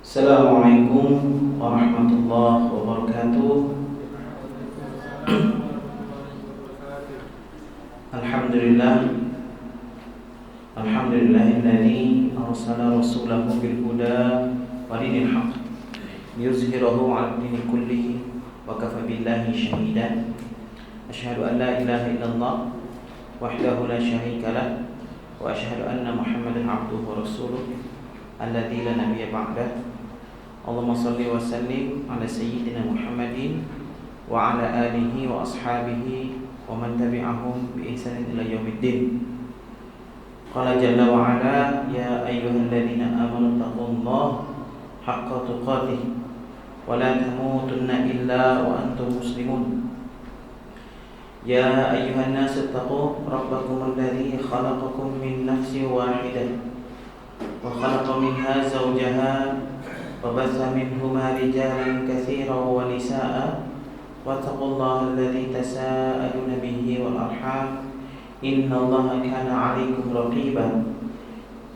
Assalamualaikum warahmatullahi wabarakatuh. Alhamdulillah, alhamdulillahilladzi arsala rasulahu bil huda wa dinil haqq liyuzhirahu 'ala dini kullihi wa kafa billahi shahida. Asyhadu an la ilaha illallah wahdahu la syarika lah wa asyhadu anna Muhammadan 'abduhu wa rasuluh alladzi la nabiyya ba'dah. Allahumma salli wa sallim ala sayyidina Muhammadin wa ala alihi wa ashabihi wa man tabi'ahum bi ihsanin ila yaumiddin. Qala jalla wa ala ya ayyuhalladzina amanu taqullaha haqqa tuqatih wa la tamutunna illa wa antum muslimun. Ya ayyuhan nasu taqu rabbakum alladzi khalaqakum min nafsin wahidah wa khalaqa minha zawjaha wa batha minhuma rijalan katsiran wa nisaa'a wattaqullaha alladzi tasaaluna bihi wal arham innallaha kana 'alaikum raqiba.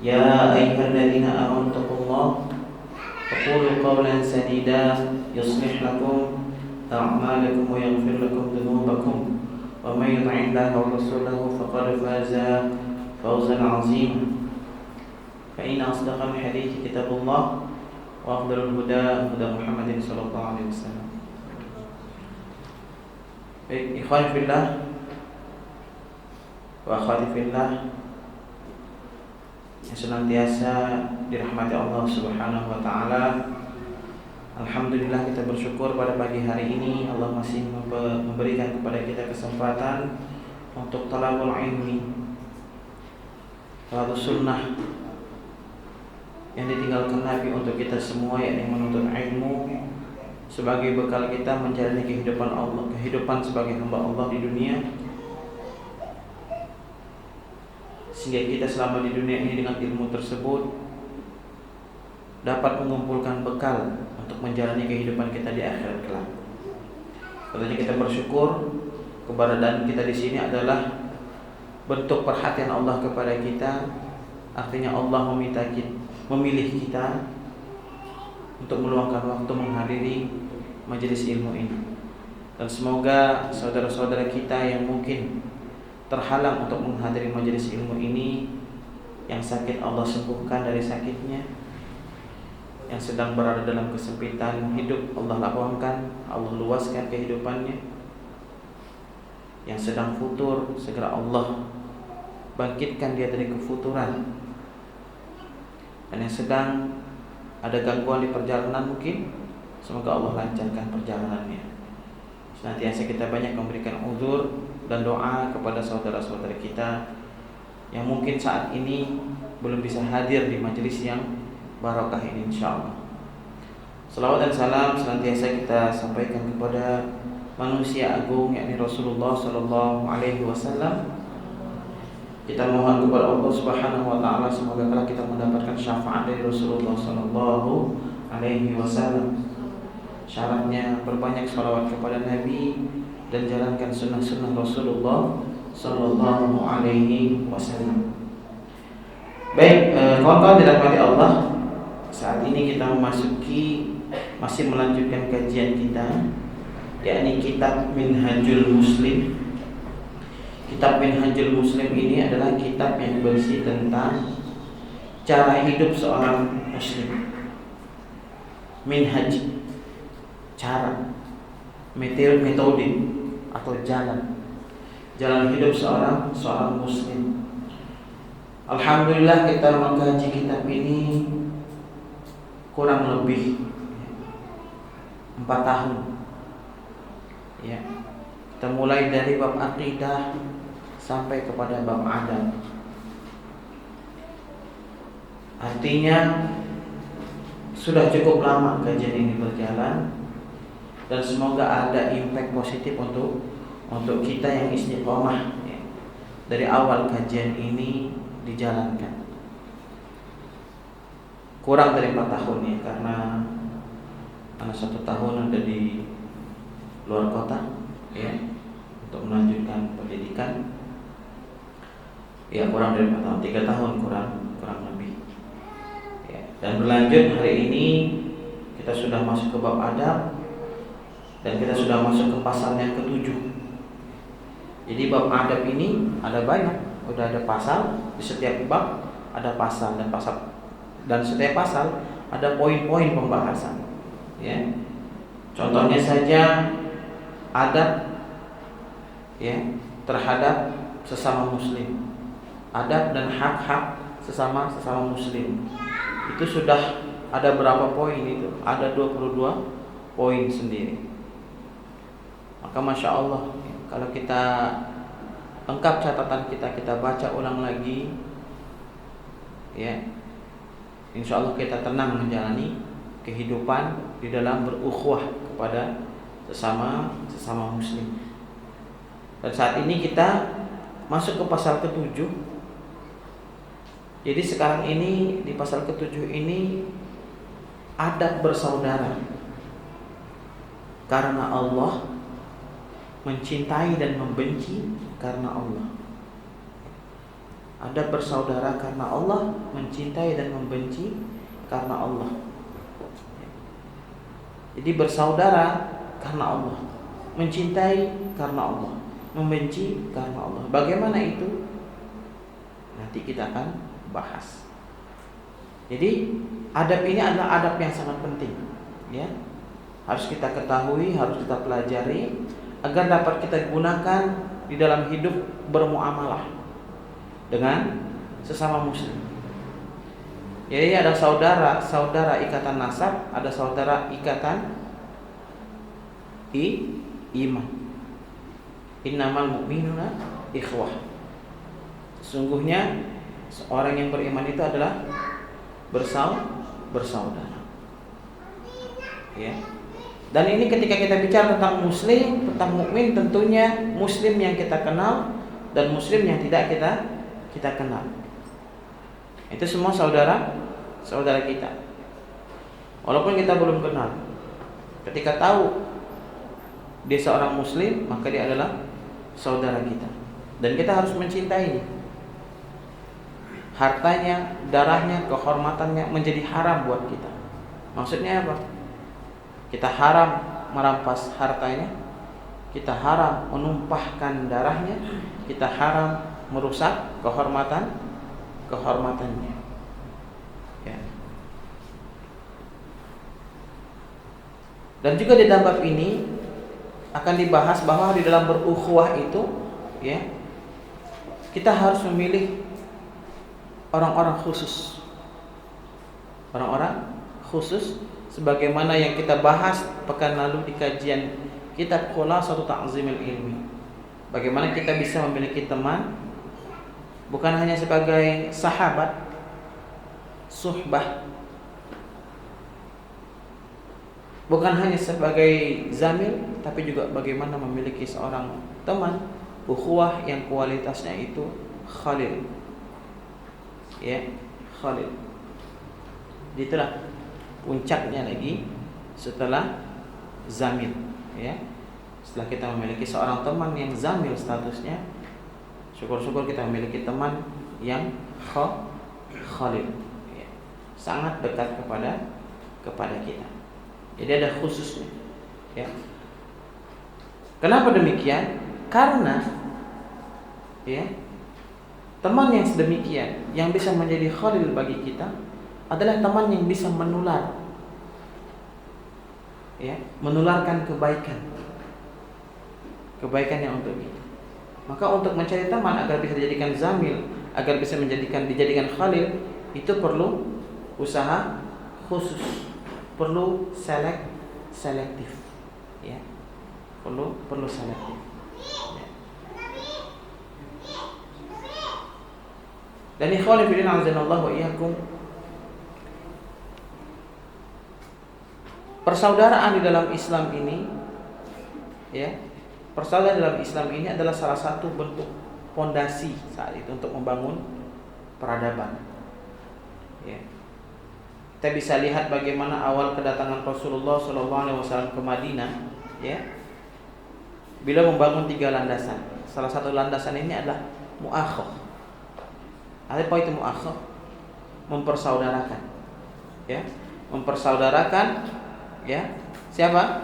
Ya ayyuhalladzina amanu taqullaha wa qulu qawlan sadida yuslih lakum a'malakum wa yaghfir lakum dhunubakum wa may yuti'illaha wa rasulahu faqad faza fawzan 'azima. Fa inna asdaqal hadiits kitabullah wa afdalul huda huda Muhammadin sallallahu alaihi wasallam. Baik, ikhwan fillah wa akhwati fillah yang senantiasa dirahmati Allah Subhanahu wa taala. Alhamdulillah, kita bersyukur pada pagi hari ini Allah masih memberikan kepada kita kesempatan untuk talabul ilmi, talabul sunnah yang ditinggalkan Nabi untuk kita semua, yakni menuntut ilmu sebagai bekal kita menjalani kehidupan Allah, kehidupan sebagai hamba Allah di dunia, sehingga kita selama di dunia ini dengan ilmu tersebut dapat mengumpulkan bekal untuk menjalani kehidupan kita di akhirat kelak. Tentunya kita bersyukur keberadaan kita di sini adalah bentuk perhatian Allah kepada kita. Artinya Allah memilih kita untuk meluangkan waktu menghadiri majelis ilmu ini. Dan semoga saudara-saudara kita yang mungkin terhalang untuk menghadiri majelis ilmu ini, yang sakit Allah sembuhkan dari sakitnya, yang sedang berada dalam kesempitan hidup Allah lapangkan, Allah luaskan kehidupannya, yang sedang futur segera Allah bangkitkan dia dari kefuturan, dan yang sedang ada gangguan di perjalanan mungkin semoga Allah lancarkan perjalanannya. Senantiasa kita banyak memberikan uzur dan doa kepada saudara-saudara kita yang mungkin saat ini belum bisa hadir di majelis yang barokah ini, insyaallah. Salawat dan salam senantiasa kita sampaikan kepada manusia agung, yakni Rasulullah sallallahu alaihi wasallam. Kita mohon kepada Allah Subhanahu wa taala semoga kelak kita mendapatkan syafaat dari Rasulullah sallallahu alaihi wasallam. Syaratnya perbanyak salawat kepada Nabi dan jalankan sunnah-sunnah Rasulullah sallallahu alaihi wasallam. Baik, kawan-kawan dirahmati Allah, saat ini kita masih melanjutkan kajian kita, yakni kitab Minhajul Muslim. Kitab Minhajul Muslim ini adalah kitab yang berisi tentang cara hidup seorang muslim. Minhaj, cara, metode atau jalan hidup seorang muslim. Alhamdulillah, kita mengkaji kitab ini kurang lebih 4 tahun. Ya. Kita mulai dari bab akidah sampai kepada bab adab. Artinya sudah cukup lama kajian ini berjalan, dan semoga ada impact positif untuk kita yang istiqomah ya, dari awal kajian ini dijalankan. Kurang dari 4 tahun ya, karena 1 tahun ada di luar kota ya, untuk melanjutkan pendidikan. Ya, kurang dari 4 tahun, 3 tahun kurang lebih ya. Dan berlanjut hari ini Kita sudah masuk ke bab adab dan kita sudah masuk ke pasal yang ke-7. Jadi bab adab ini ada banyak, udah ada pasal, di setiap bab ada pasal dan setiap pasal ada poin-poin pembahasan. Ya. Contohnya saja adab ya terhadap sesama muslim. Adab dan hak-hak sesama muslim. Itu sudah ada berapa poin itu? Ada 22 poin sendiri. Maka Masya Allah, kalau kita lengkap catatan kita baca ulang lagi, ya, insya Allah kita tenang menjalani kehidupan di dalam berukhuwah kepada sesama muslim. Dan saat ini kita masuk ke pasal ke-7. Jadi sekarang ini di pasal ke-7 ini adab bersaudara. Karena Allah, mencintai dan membenci karena Allah. Adab bersaudara karena Allah, mencintai dan membenci karena Allah. Jadi bersaudara karena Allah, mencintai karena Allah, membenci karena Allah. Bagaimana itu? Nanti kita akan bahas. Jadi adab ini adalah adab yang sangat penting, ya. Harus kita ketahui, harus kita pelajari agar dapat kita gunakan di dalam hidup bermuamalah dengan sesama muslim. Jadi ada saudara ikatan nasab, ada saudara ikatan iman. Innamal mu'minuna ikhwah. Sesungguhnya seorang yang beriman itu adalah bersaudara. Ya. Dan ini ketika kita bicara tentang muslim, tentang mukmin, tentunya muslim yang kita kenal dan muslim yang tidak kita kenal. Itu semua saudara kita. Walaupun kita belum kenal. Ketika tahu dia seorang muslim, maka dia adalah saudara kita. Dan kita harus mencintainya. Hartanya, darahnya, kehormatannya menjadi haram buat kita. Maksudnya apa? Kita haram merampas hartanya, kita haram menumpahkan darahnya, kita haram merusak kehormatannya. Ya. Dan juga di dalam bab ini akan dibahas bahwa di dalam berukhuwah itu, ya, kita harus memilih orang-orang khusus. Orang-orang khusus sebagaimana yang kita bahas pekan lalu di kajian kitab Khulasatul Ta'zimil Ilmi. Bagaimana kita bisa memiliki teman bukan hanya sebagai sahabat, suhbah, bukan hanya sebagai zamil, tapi juga bagaimana memiliki seorang teman ukhuwah yang kualitasnya itu khalil. Ya, khalil. Itulah puncaknya lagi setelah zamil, ya. Setelah kita memiliki seorang teman yang zamil statusnya, syukur-syukur kita memiliki teman yang khalil, ya. Sangat dekat kepada kita. Jadi ada khususnya, ya. Kenapa demikian? Karena, ya, teman yang sedemikian yang bisa menjadi khalil bagi kita adalah teman yang bisa menular, ya, menularkan kebaikan yang untuk kita. Maka untuk mencari teman agar bisa dijadikan zamil, agar bisa dijadikan khalil, itu perlu usaha khusus, perlu selektif, ya, perlu selektif. Ya. Dan ikhwan fillah azanallahu wa iyyakum, persaudaraan di dalam Islam ini, ya, persaudaraan dalam Islam ini adalah salah satu bentuk pondasi saat itu untuk membangun peradaban. Ya. Kita bisa lihat bagaimana awal kedatangan Rasulullah SAW ke Madinah, ya. Bila membangun 3 landasan. Salah satu landasan ini adalah mu'akhah. Apa itu mu'akhah? Mempersaudarakan, ya. Mempersaudarakan Ya. Siapa?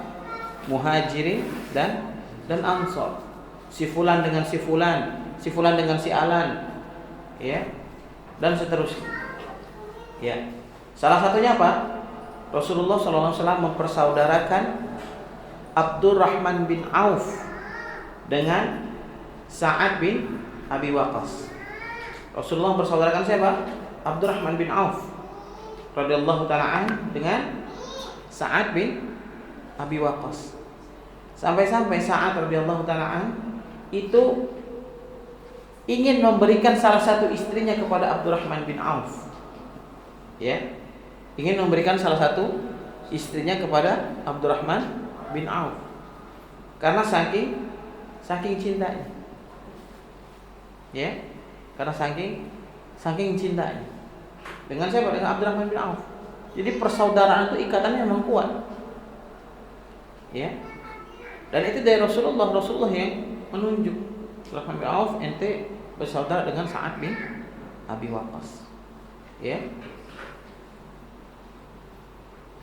Muhajirin dan Ansor. Si fulan dengan si fulan, si fulan dengan si alan. Ya. Dan seterusnya. Ya. Salah satunya apa? Rasulullah SAW mempersaudarakan Abdurrahman bin Auf dengan Sa'ad bin Abi Waqqas. Rasulullah mempersaudarakan siapa? Abdurrahman bin Auf radhiyallahu ta'ala dengan Sa'ad bin Abi Waqqas. Sampai-sampai Sa'ad radhiyallahu ta'ala itu ingin memberikan salah satu istrinya kepada Abdurrahman bin Auf. Ya. Ingin memberikan salah satu istrinya kepada Abdurrahman bin Auf. Karena saking cintanya. Ya. Karena saking cintanya. Dengan siapa? Dengan Abdurrahman bin Auf. Jadi persaudaraan itu ikatannya memang kuat. Ya. Dan itu dari Rasulullah yang menunjuk Abdurrahman bin Auf ente bersaudara dengan Sa'ad bin Abi Waqqas. Ya.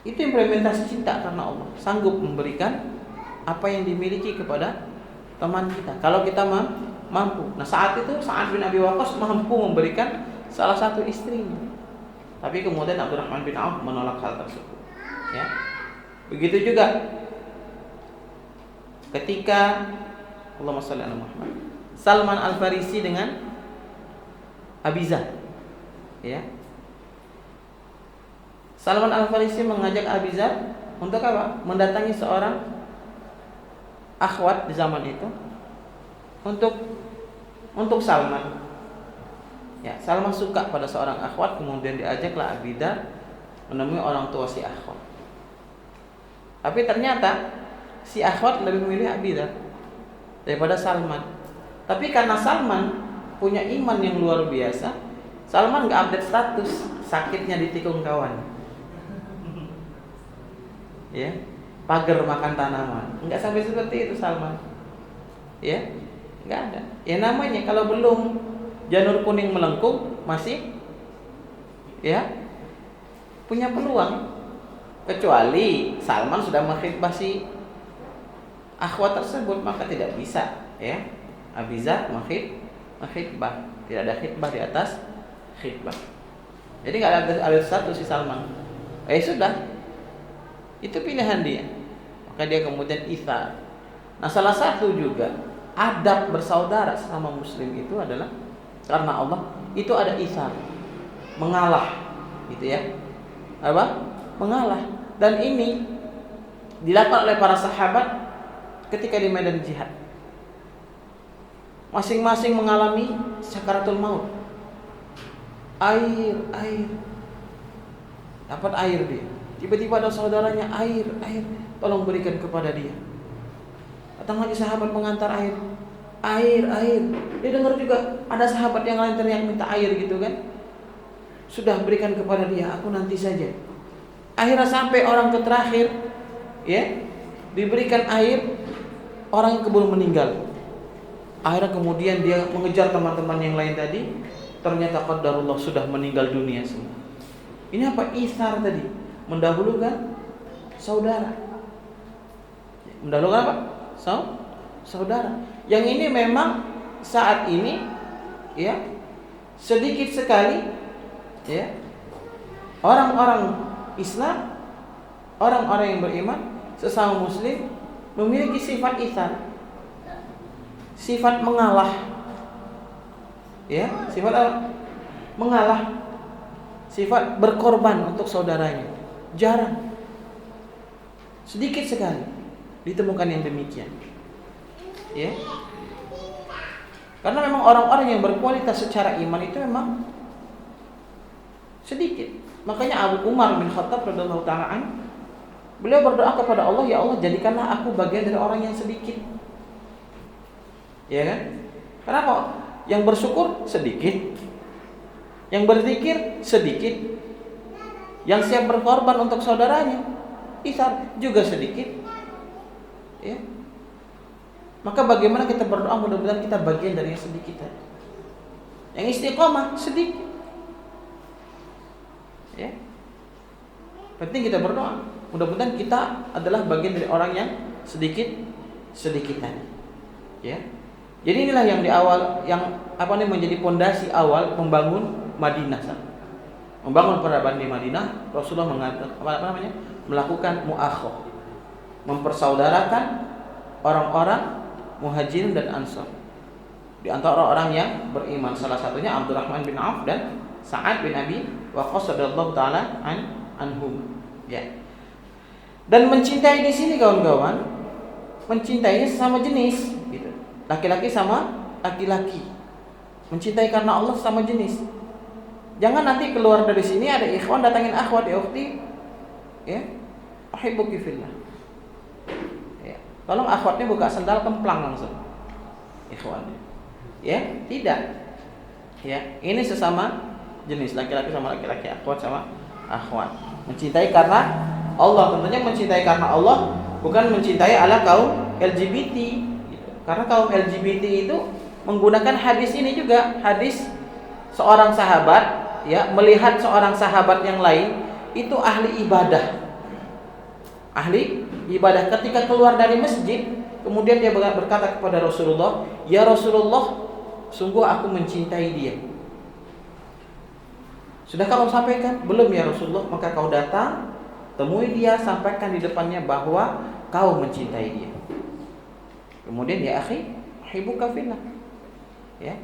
Itu implementasi cinta karena Allah, sanggup memberikan apa yang dimiliki kepada teman kita kalau kita mampu. Nah, saat itu Sa'ad bin Abi Waqqas mampu memberikan salah satu istrinya. Tapi kemudian Abdurrahman bin Auf menolak hal tersebut. Ya. Begitu juga ketika Allahumma shalli ala Muhammad, Salman Al-Farisi dengan Abizar. Ya. Salman Al-Farisi mengajak Abizar untuk apa? Mendatangi seorang akhwat di zaman itu untuk Salman. Ya, Salman suka pada seorang akhwat, kemudian diajaklah Abizar menemui orang tua si akhwat. Tapi ternyata si akhwat lebih memilih Abizar daripada Salman. Tapi karena Salman punya iman yang luar biasa, Salman nggak update status, sakitnya ditikung kawan. Ya, pagar makan tanaman. Enggak sampai seperti itu Salman. Ya, enggak ada. Ya namanya kalau belum janur kuning melengkung masih ya punya peluang. Kecuali Salman sudah mengkhitbah si akhwat tersebut, maka tidak bisa ya. Abizar mengkhitbah. Tidak ada khitbah di atas khitbah. Jadi enggak ada status si Salman. Sudah. Itu pilihan dia. Maka dia kemudian itsar. Nah, salah satu juga adab bersaudara sesama muslim itu adalah karena Allah itu ada itsar. Mengalah. Gitu ya. Apa? Mengalah. Dan ini dilakukan oleh para sahabat ketika di medan jihad. Masing-masing mengalami sakaratul maut. Air. Dapat air dia. Tiba-tiba ada saudaranya, air, tolong berikan kepada dia. Datang lagi sahabat mengantar air. Dia dengar juga ada sahabat yang lain teriak minta air gitu kan. Sudah berikan kepada dia, aku nanti saja. Akhirnya sampai orang ke terakhir, ya, diberikan air, orang yang keburu meninggal. Akhirnya kemudian dia mengejar teman-teman yang lain tadi, ternyata qadarullah sudah meninggal dunia semua. Ini apa? Itsar tadi. Mendahulukan saudara. Mendahulukan apa? Saudara. Yang ini memang saat ini ya sedikit sekali ya orang-orang Islam, orang-orang yang beriman sesama muslim memiliki sifat itsar. Sifat mengalah. Ya, sifat apa? Mengalah. Sifat berkorban untuk saudaranya. Jarang. Sedikit sekali ditemukan yang demikian. Ya. Karena memang orang-orang yang berkualitas secara iman itu memang sedikit. Makanya Abu Umar bin Khattab radhiyallahu ta'ala beliau berdoa kepada Allah, ya Allah jadikanlah aku bagian dari orang yang sedikit. Ya kan? Kenapa? Yang bersyukur sedikit. Yang berzikir sedikit. Yang siap berkorban untuk saudaranya itsar juga sedikit. Ya. Maka bagaimana kita berdoa mudah-mudahan kita bagian dari yang sedikit tadi. Yang istiqomah sedikit. Ya. Penting kita berdoa mudah-mudahan kita adalah bagian dari orang yang sedikit-sedikitan. Ya. Jadi inilah yang di awal yang menjadi pondasi awal membangun Madinah. Membangun peradaban di Madinah, Rasulullah melakukan mu'akhah, mempersaudarakan orang-orang Muhajirin dan Ansar. Di antara orang yang beriman, salah satunya Abdurrahman bin Auf dan Sa'ad bin Abi Waqqas radhiyallahu taala anhum. Ya. Dan mencintai di sini kawan-kawan, mencintainya sesama jenis, gitu. Laki-laki sama laki-laki. Mencintai karena Allah sama jenis. Jangan nanti keluar dari sini ada ikhwan datangin akhwat, ya ukhti, ya, uhibbuki fillah. Ya. Tolong akhwatnya buka sendal kemplang langsung. Ikhwannya. Ya, tidak. Ya, ini sesama jenis, laki-laki sama laki-laki, akhwat sama akhwat. Mencintai karena Allah, tentunya mencintai karena Allah, bukan mencintai ala kaum LGBT. Gitu. Karena kaum LGBT itu menggunakan hadis ini juga, hadis seorang sahabat, ya, melihat seorang sahabat yang lain itu ahli ibadah. Ahli ibadah, ketika keluar dari masjid, kemudian dia berkata kepada Rasulullah, "Ya Rasulullah, sungguh aku mencintai dia." Sudah kau sampaikan? Belum ya Rasulullah. Maka kau datang, temui dia, sampaikan di depannya bahwa kau mencintai dia. Kemudian, ya akhi, uhibbuka fillah. Ya.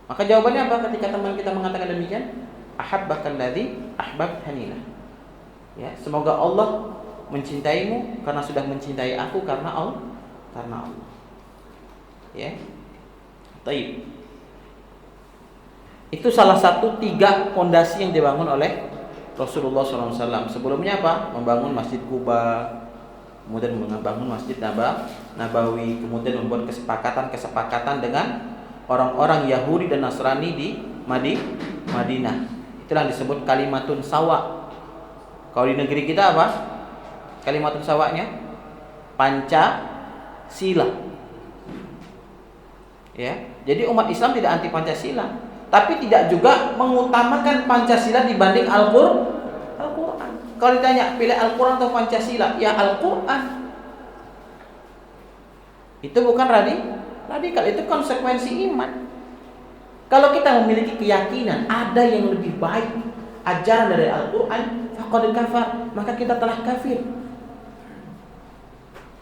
Maka jawabannya apa ketika teman kita mengatakan demikian? Ahabbakal-ladzi ahbabtanilah. Ya, semoga Allah mencintaimu karena sudah mencintai aku karena Allah. Ya. Baik. Itu salah satu 3 fondasi yang dibangun oleh Rasulullah SAW. Sebelumnya apa? Membangun Masjid Quba, kemudian membangun Masjid Nabawi, kemudian membuat kesepakatan dengan orang-orang Yahudi dan Nasrani di Madinah. Itulah yang disebut kalimatun sawa. Kalau di negeri kita apa? Kalimatun sawanya Pancasila. Ya, jadi umat Islam tidak anti Pancasila, tapi tidak juga mengutamakan Pancasila dibanding Al-Quran. Kalau ditanya pilih Al-Quran atau Pancasila, ya Al-Quran. Itu bukan radikal, itu konsekuensi iman. Kalau kita memiliki keyakinan ada yang lebih baik ajaran dari Al-Quran, faqad kafar, maka kita telah kafir.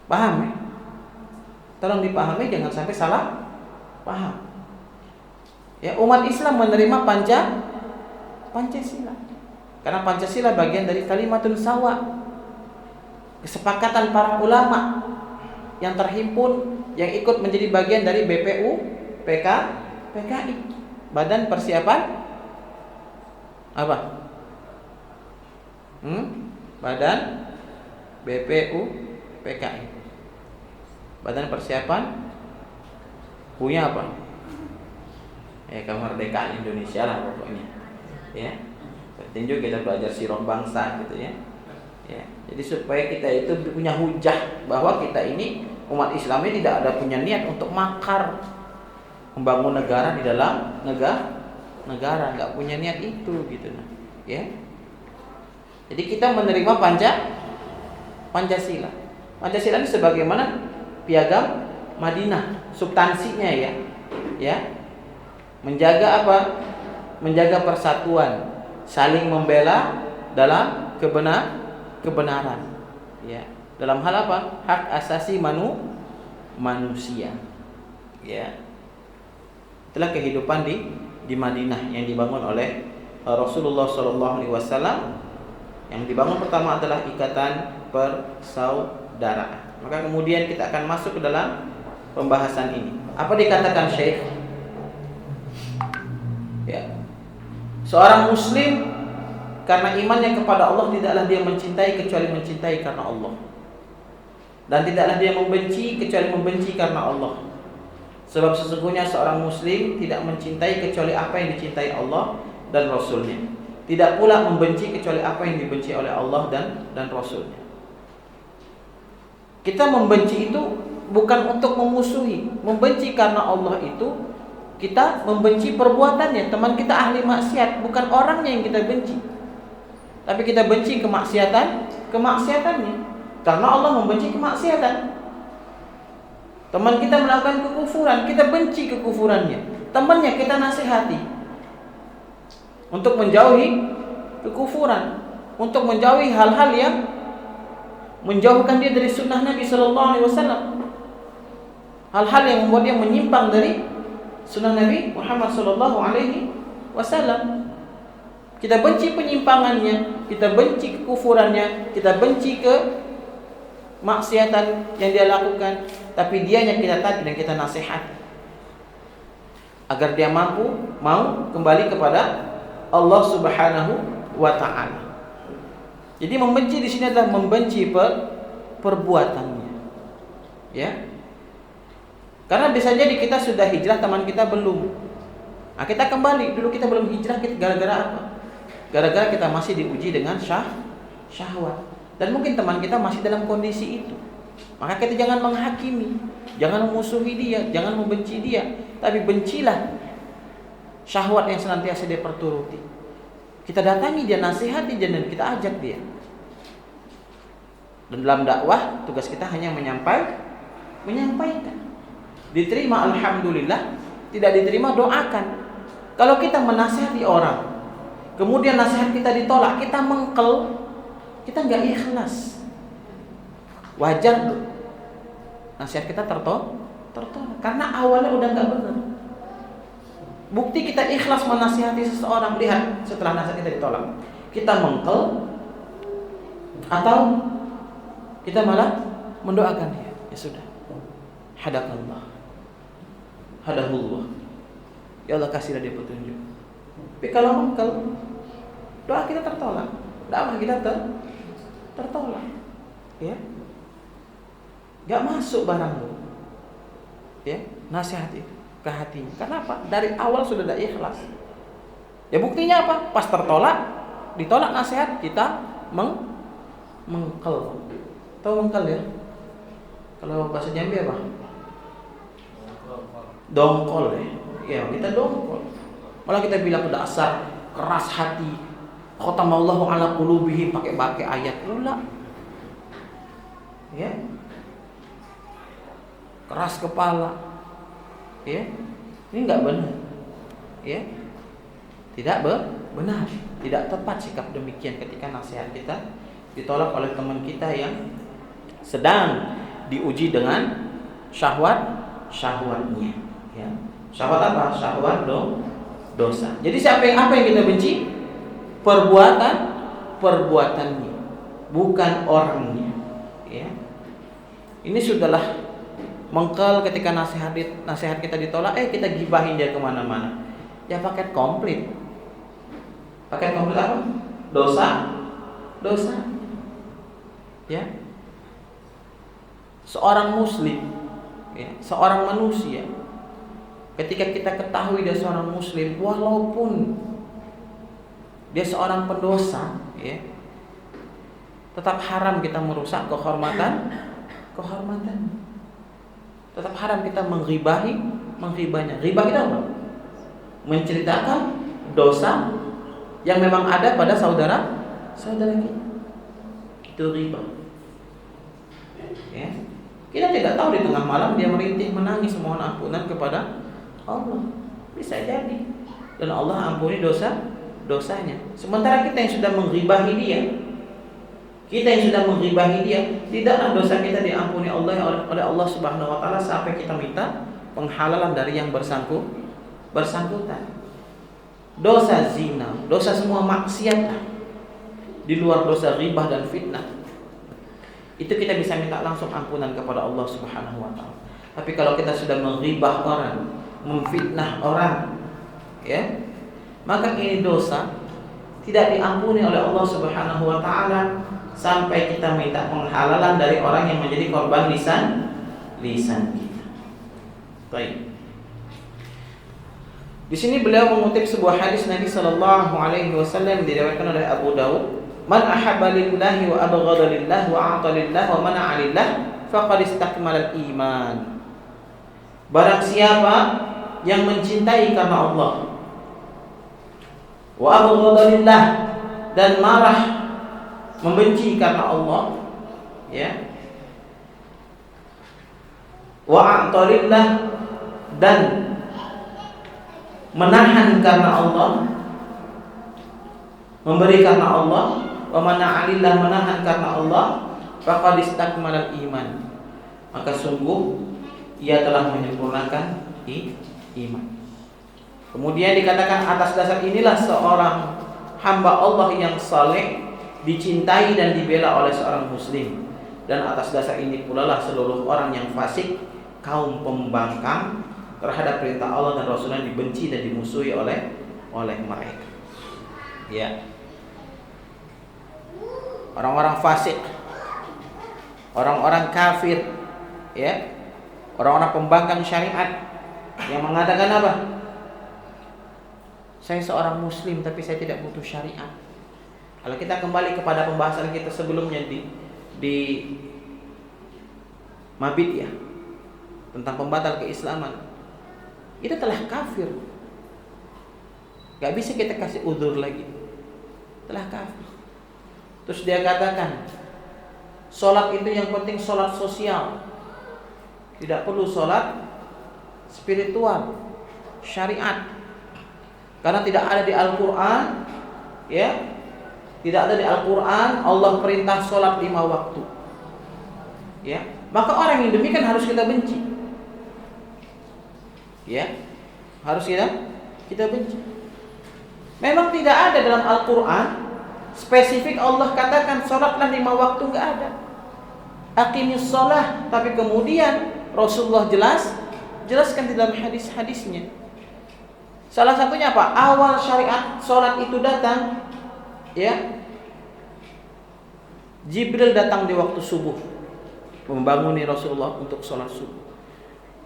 Paham ya? Tolong dipahami, jangan sampai salah paham. Ya, umat Islam menerima Pancasila. Karena Pancasila bagian dari kalimatun sawa. Kesepakatan para ulama yang terhimpun, yang ikut menjadi bagian dari PKI. Badan Persiapan apa? Badan PKI. Badan Persiapan punya apa? Kemerdekaan Indonesia lah pokoknya. Ya. Penting juga kita belajar sirah bangsa gitu ya. Ya. Jadi supaya kita itu punya hujah bahwa kita ini umat Islam ini tidak ada punya niat untuk makar membangun negara di dalam negara, nggak punya niat itu gitu nah. Ya. Jadi kita menerima Pancasila. Pancasila ini sebagaimana piagam Madinah, substansinya ya. Ya. Menjaga apa? Menjaga persatuan, saling membela dalam kebenaran. Ya. Dalam hal apa? Hak asasi manusia. Ya. Itulah kehidupan di Madinah yang dibangun oleh Rasulullah SAW. Yang dibangun pertama adalah ikatan persaudaraan. Maka kemudian kita akan masuk ke dalam pembahasan ini. Apa dikatakan Syekh? Ya. Seorang muslim karena imannya kepada Allah tidaklah dia mencintai kecuali mencintai karena Allah. Dan tidaklah dia membenci kecuali membenci karena Allah. Sebab sesungguhnya seorang muslim tidak mencintai kecuali apa yang dicintai Allah dan Rasulnya. Tidak pula membenci kecuali apa yang dibenci oleh Allah dan Rasulnya. Kita membenci itu bukan untuk memusuhi. Membenci karena Allah itu kita membenci perbuatannya. Teman kita ahli maksiat, bukan orangnya yang kita benci, tapi kita benci kemaksiatan kemaksiatannya. Karena Allah membenci kemaksiatan. Teman kita melakukan kekufuran, kita benci kekufurannya. Temannya kita nasihati untuk menjauhi kekufuran, untuk menjauhi hal-hal yang menjauhkan dia dari sunnah Nabi Sallallahu Alaihi Wasallam, hal-hal yang membuat dia menyimpang dari sunnah Nabi Muhammad Sallallahu Alaihi Wasallam. Kita benci penyimpangannya, kita benci kekufurannya, kita benci kemaksiatan yang dia lakukan, tapi dianya kita tadi dan kita nasihati agar dia mau kembali kepada Allah Subhanahu wa Ta'ala. Jadi membenci di sini adalah membenci perbuatannya, ya. Karena bisa jadi kita sudah hijrah, teman kita belum. Nah, kita kembali, dulu kita belum hijrah, kita gara-gara apa? Gara-gara kita masih diuji dengan syahwat. Dan mungkin teman kita masih dalam kondisi itu. Maka kita jangan menghakimi, jangan memusuhi dia, jangan membenci dia, tapi bencilah syahwat yang senantiasa dia perturuti. Kita datangi dia, nasihati dia, dan kita ajak dia. Dan dalam dakwah tugas kita hanya menyampaikan. Diterima alhamdulillah, tidak diterima doakan. Kalau kita menasihati orang, kemudian nasihat kita ditolak, kita mengkel, kita nggak ikhlas. Wajar nasihat kita tertolak, karena awalnya udah nggak benar. Bukti kita ikhlas menasihati seseorang, lihat setelah nasihat kita ditolak, kita mengkel atau kita malah mendoakan dia. Ya sudah, hadaqallah, hadahullah, ya Allah kasihlah dia petunjuk. Tapi kalau mengkel, doa kita tertolak, dakwah kita tertolak, ya, gak masuk barang lu, ya, nasihat itu ke hatinya. Kenapa? Dari awal sudah ada ikhlas. Ya buktinya apa? Pas ditolak nasihat, kita mengkel. Tahu mengkel ya? Kalau bahasa Jambi apa? Dongkol ya. Ya, kita dongkol. Malah kita bilang dasar keras hati. Khatamallahu ala qulubihim, pakai ayat pula. Ya. Keras kepala. Ya, ini enggak benar. Ya, tidak benar, tidak tepat sikap demikian ketika nasihat kita ditolak oleh teman kita yang sedang diuji dengan syahwatnya. Ya, syahwat apa? Syahwat dosa. Jadi apa yang kita benci? Perbuatannya, bukan orangnya. Ya, ini sudahlah. Mengkel ketika nasihat kita ditolak, kita gibahin dia kemana-mana. Ya paket komplit. Paket komplit apa? Dosa. Ya. Seorang muslim, ya, seorang manusia, ketika kita ketahui dia seorang muslim, walaupun dia seorang pendosa, ya, tetap haram kita merusak kehormatan. Tetap haram kita menghibahnya. Ghibah itu apa? Menceritakan dosa yang memang ada pada saudara kita. Itu ghibah. Ya. Kita tidak tahu di tengah malam dia merintih menangis mohon ampunan kepada Allah. Bisa jadi. Dan Allah ampuni dosanya. Sementara kita yang sudah menghibahi dia, tidaklah dosa kita diampuni oleh Allah Subhanahu wa Ta'ala sampai kita minta penghalalan dari yang bersangkutan. Dosa zina, dosa semua maksiat di luar dosa ghibah dan fitnah, itu kita bisa minta langsung ampunan kepada Allah Subhanahu wa Ta'ala. Tapi kalau kita sudah menghibah orang, memfitnah orang, ya, maka ini dosa tidak diampuni oleh Allah Subhanahu wa Ta'ala sampai kita minta penghalalan dari orang yang menjadi korban lisan kita. Baik. Di sini beliau mengutip sebuah hadis Nabi sallallahu alaihi wasallam diriwayatkan oleh Abu Dawud, "Man ahabba lillahi wa abghada lillahi wa a'ta lillahi wa mana'a lillahi faqad istakmala al-iman." Barang siapa yang mencintai karena Allah, wa abghada lillahi, dan marah membenci karena Allah, ya. Wa a'tarillah, dan menahan karena Allah, memberi karena Allah, wa mana'alillah, menahan karena Allah, faqad istakmalal iman, maka sungguh ia telah menyempurnakan iman. Kemudian dikatakan atas dasar inilah seorang hamba Allah yang saleh dicintai dan dibela oleh seorang muslim, dan atas dasar ini pula lah seluruh orang yang fasik, kaum pembangkang terhadap perintah Allah dan Rasulnya dibenci dan dimusuhi oleh mereka. Ya. Orang-orang fasik, orang-orang kafir, ya, orang-orang pembangkang syariat yang mengatakan apa? Saya seorang muslim tapi saya tidak butuh syariat. Kalau kita kembali kepada pembahasan kita sebelumnya di Mabit, ya, tentang pembatal keislaman, itu telah kafir. Gak bisa kita kasih udzur lagi, telah kafir. Terus dia katakan, sholat itu yang penting sholat sosial, tidak perlu sholat spiritual, syariat, karena tidak ada di Al-Quran, ya, tidak ada di Al-Quran Allah perintah sholat 5 waktu, ya. Maka orang yang demikian harus kita benci, ya, harus kita benci. Memang tidak ada dalam Al-Quran spesifik Allah katakan sholatlah 5 waktu, nggak ada. Aqimis sholah, tapi kemudian Rasulullah jelaskan di dalam hadis-hadisnya. Salah satunya apa? Awal syariat sholat itu datang, ya, Jibril datang di waktu subuh membanguni Rasulullah untuk sholat subuh.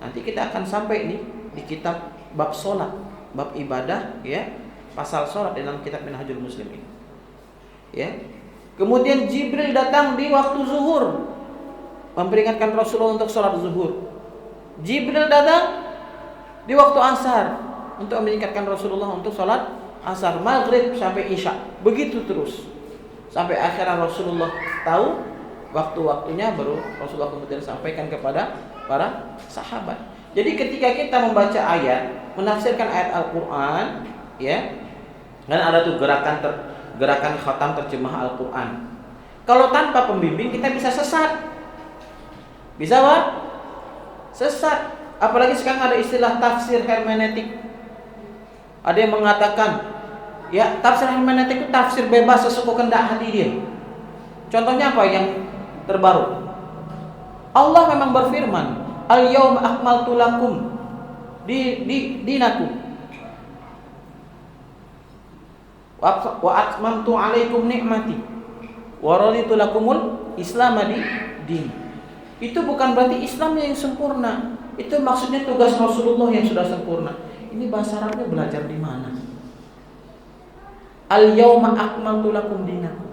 Nanti kita akan sampai nih di kitab bab sholat, bab ibadah, ya, pasal sholat dalam kitab Minhajul Muslimin, ya. Kemudian Jibril datang di waktu zuhur memperingatkan Rasulullah untuk sholat zuhur. Jibril datang di waktu asar untuk mengingatkan Rasulullah untuk sholat asar, maghrib sampai isya, begitu terus sampai akhirnya Rasulullah tahu waktu-waktunya, baru Rasulullah kemudian sampaikan kepada para sahabat. Jadi ketika kita membaca ayat, menafsirkan ayat Al-Quran, ya, kan ada tuh gerakan khatam terjemah Al-Quran. Kalau tanpa pembimbing kita bisa sesat, bisa apa? Sesat. Apalagi sekarang ada istilah tafsir hermeneutik. Ada yang mengatakan, ya, tafsir hermeneutik itu tafsir bebas sesuka kehendak hati dia. Contohnya apa yang terbaru? Allah memang berfirman, al-yauma akmaltu lakum dinakum wa atmamtu alaikum ni'mati wa raditu lakumul islam din. Itu bukan berarti Islamnya yang sempurna. Itu maksudnya tugas Rasulullah yang sudah sempurna. Ini bahasa Arabnya belajar di mana? Al-yauma akmaltu lakum dinakum.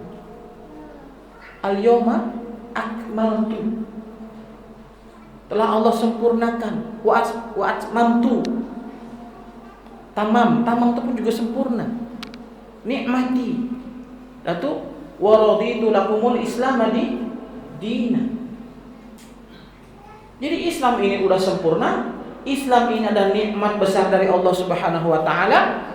Al-yauma akmaltu, telah Allah sempurnakan. Wa atmamtu, tamam itu pun juga sempurna. Nikmati, lalu wa raditu lakumul islam dina. Jadi Islam ini udah sempurna. Islam ini adalah nikmat besar dari Allah Subhanahu wa taala,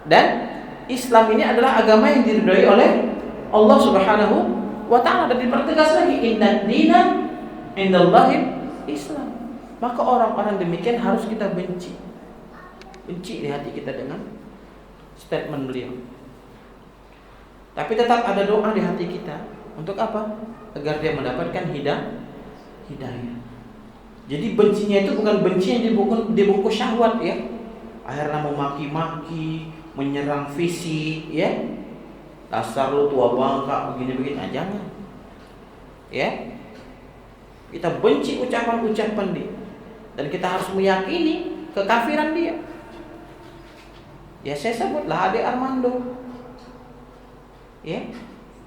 dan Islam ini adalah agama yang diridhai oleh Allah Subhanahu wa taala, dan dipertegas lagi, inna dina indallahi Islam. Maka orang-orang demikian harus kita benci di hati kita dengan statement beliau. Tapi tetap ada doa di hati kita. Untuk apa? Agar dia mendapatkan hidayah. Jadi bencinya itu bukan benci yang dibungkus syahwat, ya. Akhirnya memaki-maki, menyerang visi, ya. Dasar lu tua bangka begini-begini, jangan. Ya. Kita benci ucapan-ucapan dia, dan kita harus meyakini kekafiran dia. Ya, saya sebutlah Ade Armando. Ya.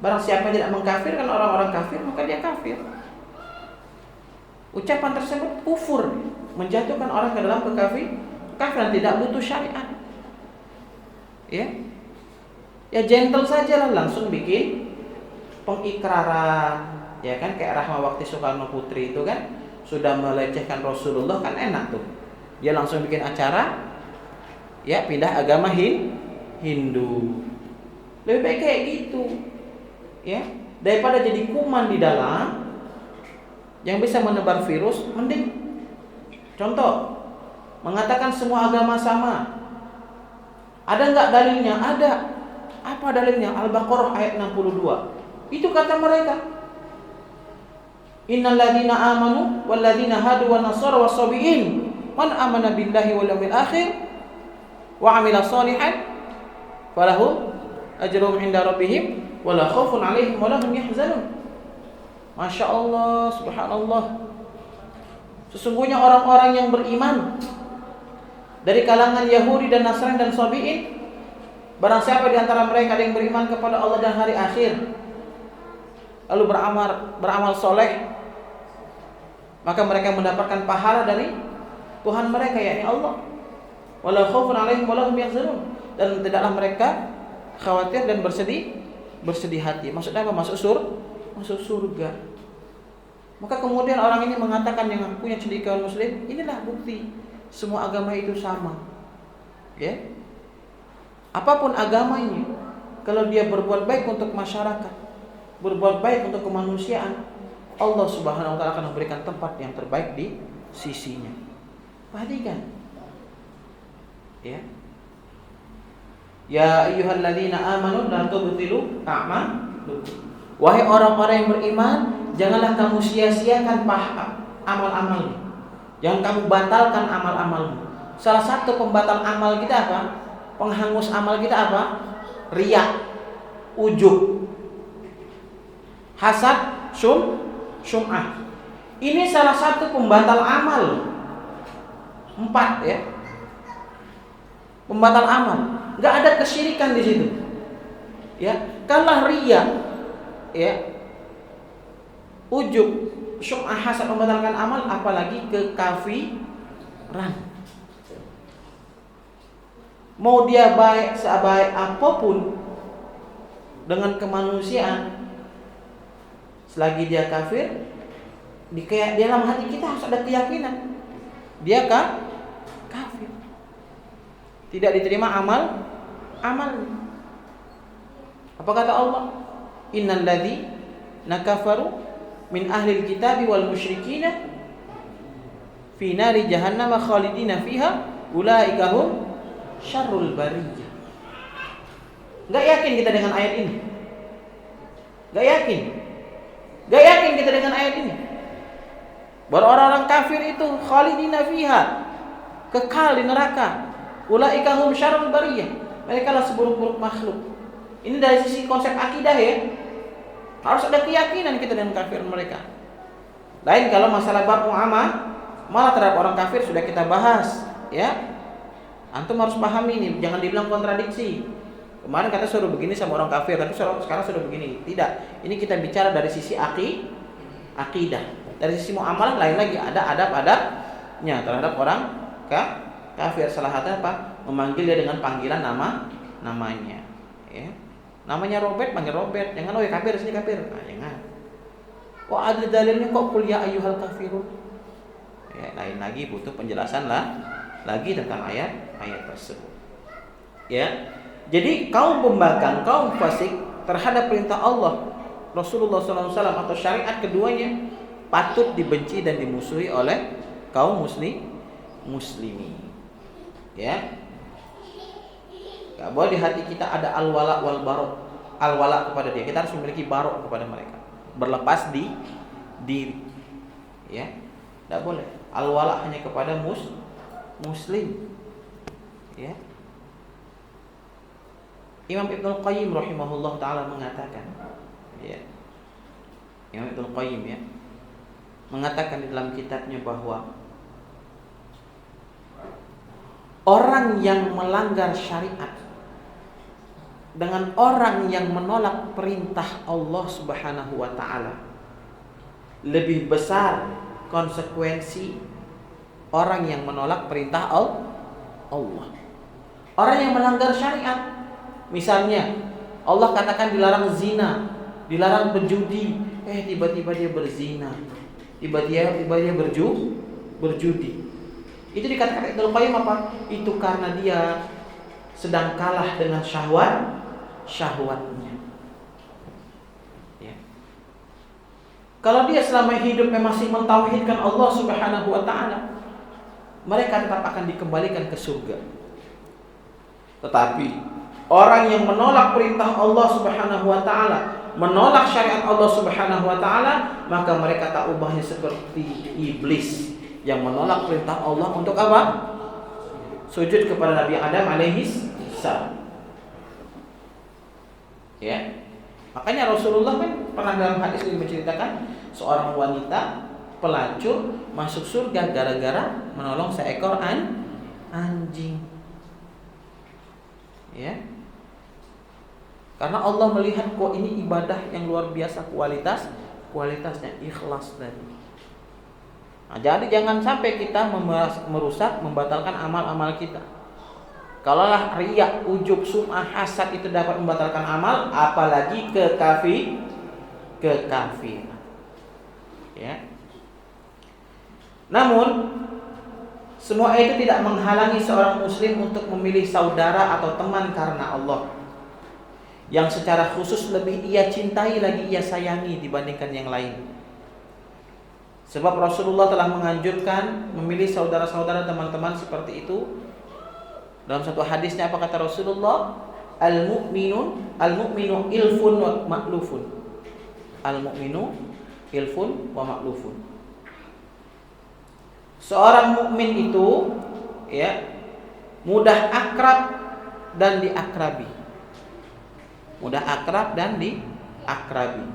Barang siapa yang tidak mengkafirkan orang-orang kafir, maka dia kafir. Ucapan tersebut kufur, menjatuhkan orang ke dalam kekafiran, tidak butuh syariat. Ya, ya gentle saja lah, langsung bikin pengikraran, ya kan, kayak Rahmawati Soekarno Putri itu kan sudah melecehkan Rasulullah, kan enak tuh. Dia langsung bikin acara, ya pindah agama Hindu. Lebih baik kayak gitu, ya, daripada jadi kuman di dalam yang bisa menebar virus. Mending contoh mengatakan semua agama sama. Ada nggak dalilnya? Ada. Apa dalilnya? Al-Baqarah ayat 62. Itu kata mereka. Innal ladzina amanu wal ladzina hadu wan nasara was-sabiin man amana billahi wal yawmil akhir wa 'amila shalihan falahu ajruhum 'inda rabbihim wa la khaufun 'alaihim wa la hum yahzanun. Masya Allah, subhanallah. Sesungguhnya orang-orang yang beriman dari kalangan Yahudi dan Nasrani dan Sabi'in, barang siapa di antara mereka yang beriman kepada Allah dan hari akhir, lalu beramal soleh, maka mereka mendapatkan pahala dari Tuhan mereka, yakni Allah. Wala khaufun 'alaihim wa la hum yahzanun. Dan tidaklah mereka khawatir dan bersedih hati. Maksudnya apa? Masuk surga. Maka kemudian orang ini mengatakan yang punya cendekiawan muslim, inilah bukti semua agama itu sama. Ya. Apapun agamanya, kalau dia berbuat baik untuk masyarakat, berbuat baik untuk kemanusiaan, Allah Subhanahu wa taala akan memberikan tempat yang terbaik di sisinya. Perhatikan. Ya. Ya ayyuhalladzina amanu la tubtilu a'malakum. Wahai orang-orang yang beriman, janganlah kamu sia-siakan amal-amalmu. Jangan kamu batalkan amal-amalmu. Salah satu pembatal amal kita apa? Penghangus amal kita apa? Riya, ujub, hasad, sum'ah. Ini salah satu pembatal amal. 4 ya. Pembatal amal. Enggak ada kesyirikan di situ. Ya, kalah riya, ya, ujub, sum'ah, hasad membatalkan amal, apalagi kekafiran. Mau dia baik sebaik apapun dengan kemanusiaan, selagi dia kafir, di dalam hati kita harus ada keyakinan dia kafir, tidak diterima amal. Apa kata Allah? Innal ladzina kafaru min ahlil kitabi wal musyrikina fi nari jahannam khalidina fiha ulaika hum syarrul bariyah. Enggak yakin kita dengan ayat ini? Enggak yakin kita dengan ayat ini? Bahwa orang-orang kafir itu khalidina fiha, kekal di neraka. Ulaika hum syarrul bariyah. Mereka lah seburuk-buruk makhluk. Ini dari sisi konsep akidah ya. Harus ada keyakinan kita dengan kafir mereka. Lain kalau masalah bab muamalah, malah terhadap orang kafir sudah kita bahas, ya. Antum harus pahami ini, jangan dibilang kontradiksi. Kemarin kata suruh begini sama orang kafir, tapi sekarang sudah begini. Tidak. Ini kita bicara dari sisi akidah. Dari sisi muamalah lain lagi, ada adab-adabnya terhadap orang kafir. Salah satunya apa? Memanggil dia dengan panggilan namanya. Ya. Namanya Robert, panggil Robert. Jangan kafir, sini kafir. Nah, jangan. Kok ada dalilnya kok kuliah ayyuhal kafirun? Ya, lain lagi butuh penjelasan lagi tentang ayat tersebut. Ya. Jadi kaum pembangkang, kaum fasik terhadap perintah Allah, Rasulullah SAW atau syariat keduanya patut dibenci dan dimusuhi oleh kaum muslimi. Ya. Gak boleh di hati kita ada al-wala wal barok. Al-wala kepada dia. Kita harus memiliki barok kepada mereka. Berlepas di diri. Ya. Gak boleh. Al-wala hanya kepada muslim. Ya. Imam Ibnul Qayyim rahimahullah ta'ala mengatakan, ya. Imam Ibnul Qayyim ya, mengatakan di dalam kitabnya bahwa orang yang melanggar syariat dengan orang yang menolak perintah Allah Subhanahu wa taala, lebih besar konsekuensi orang yang menolak perintah Allah. Orang yang melanggar syariat, misalnya Allah katakan dilarang zina, dilarang berjudi, tiba-tiba dia berzina, tiba-tiba dia berjudi. Itu dikatakan Ibnu Qayyim apa? Itu karena dia sedang kalah dengan syahwatnya. Ya. Kalau dia selama hidupnya masih mentauhidkan Allah Subhanahu wa taala, mereka tetap akan dikembalikan ke surga. Tetapi orang yang menolak perintah Allah Subhanahu wa taala, menolak syariat Allah Subhanahu wa taala, maka mereka tak ubahnya seperti iblis yang menolak perintah Allah untuk apa? Sujud kepada Nabi Adam alaihis salam. Ya. Makanya Rasulullah kan pernah dalam hadis ini menceritakan seorang wanita pelacur masuk surga gara-gara menolong seekor anjing. Ya. Karena Allah melihat kok ini ibadah yang luar biasa kualitasnya ikhlas tadi. Nah, jadi jangan sampai kita merusak, membatalkan amal-amal kita. Kalaulah riya, ujub, sum'ah, hasad itu dapat membatalkan amal, apalagi kekafiran. Ya. Namun semua itu tidak menghalangi seorang muslim untuk memilih saudara atau teman karena Allah, yang secara khusus lebih ia cintai lagi ia sayangi dibandingkan yang lain. Sebab Rasulullah telah menganjurkan memilih saudara-saudara, teman-teman seperti itu. Dalam satu hadisnya apa kata Rasulullah? Al-mu'minu ilfun wa ma'lufun. Al-mu'minu ilfun wa ma'lufun. Seorang mukmin itu ya mudah akrab dan diakrabi. Mudah akrab dan diakrabi.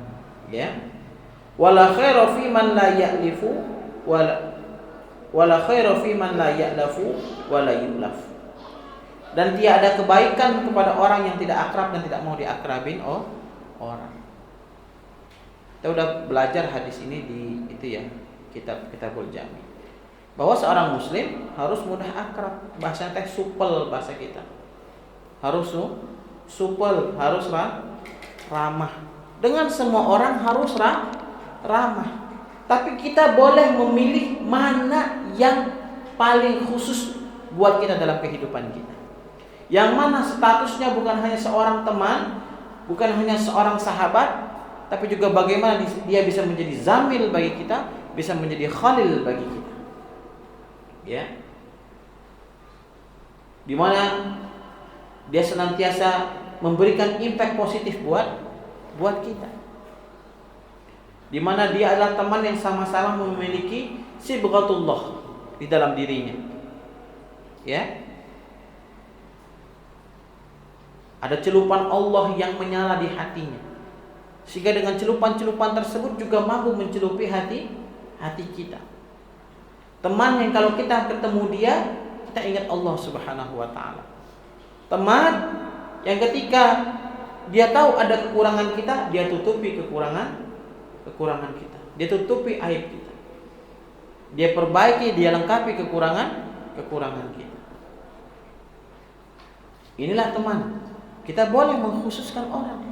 Ya. Wala khaira fi man la ya'lifu wala khaira fi man la ya'lafu wala yulaf. Dan tiada kebaikan kepada orang yang tidak akrab dan tidak mau diakrabin orang. Kita udah belajar hadis ini di Kitabul Jami. Bahwa seorang muslim harus mudah akrab, bahasa teh supel bahasa kita. Harus supel, harus ramah. Dengan semua orang harus ramah. Tapi kita boleh memilih mana yang paling khusus buat kita dalam kehidupan kita. Yang mana statusnya bukan hanya seorang teman, bukan hanya seorang sahabat, tapi juga bagaimana dia bisa menjadi zamil bagi kita, bisa menjadi khalil bagi kita. Ya. Di mana dia senantiasa memberikan impact positif buat kita. Di mana dia adalah teman yang sama-sama memiliki sibghatullah di dalam dirinya. Ya. Ada celupan Allah yang menyala di hatinya. Sehingga dengan celupan-celupan tersebut juga mampu mencelupi hati kita. Teman yang kalau kita ketemu dia, kita ingat Allah Subhanahu wa taala. Teman yang ketika dia tahu ada kekurangan kita, dia tutupi kekurangan kita. Dia tutupi aib kita. Dia perbaiki, dia lengkapi kekurangan kita. Inilah teman. Kita boleh mengkhususkan orang.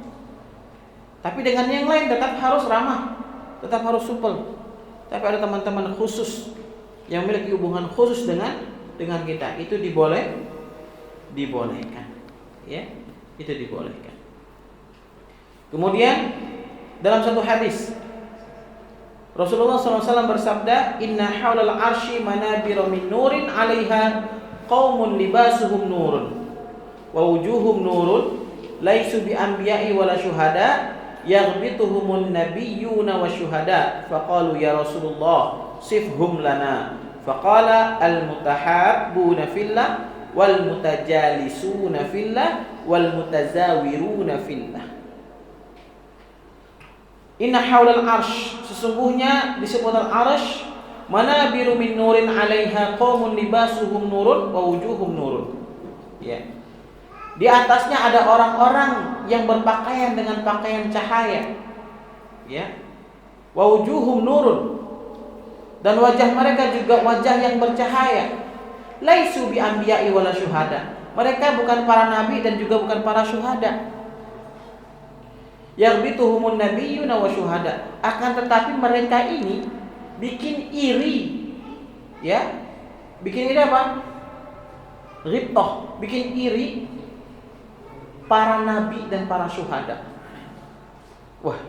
Tapi dengan yang lain tetap harus ramah, tetap harus supel. Tapi ada teman-teman khusus yang memiliki hubungan khusus dengan kita. Itu dibolehkan. Ya, itu dibolehkan. Kemudian dalam satu hadis Rasulullah SAW bersabda, Inna hawlal arsy manabira min nurin 'alaiha qaumun libasuhum nurun wa wujuhum nurun laisu bi anbiya'i wala syuhada yaghbituhumun nabiyyuna wa syuhada faqalu ya Rasulullah sifhum lana faqala al mutahabbuna fillah wal mutajalisuna fillah wal mutazawiruna fillah. Inna hawlal arsh, sesungguhnya di seputar arsh, manabiru min nurin 'alaiha qaumun libasuhum nurun wa wujuhum nurun. Ya. Di atasnya ada orang-orang yang berpakaian dengan pakaian cahaya. Ya. Wa wujuhum nurun. Dan wajah mereka juga wajah yang bercahaya. Laisu bi anbiya'i wala syuhada. Mereka bukan para nabi dan juga bukan para syuhada. Yaghbituhumun nabiyyuna wa syuhada. Akan tetapi mereka ini bikin iri. Ya. Bikin iri apa? Ghibtah, bikin iri para nabi dan para syuhada. Wah,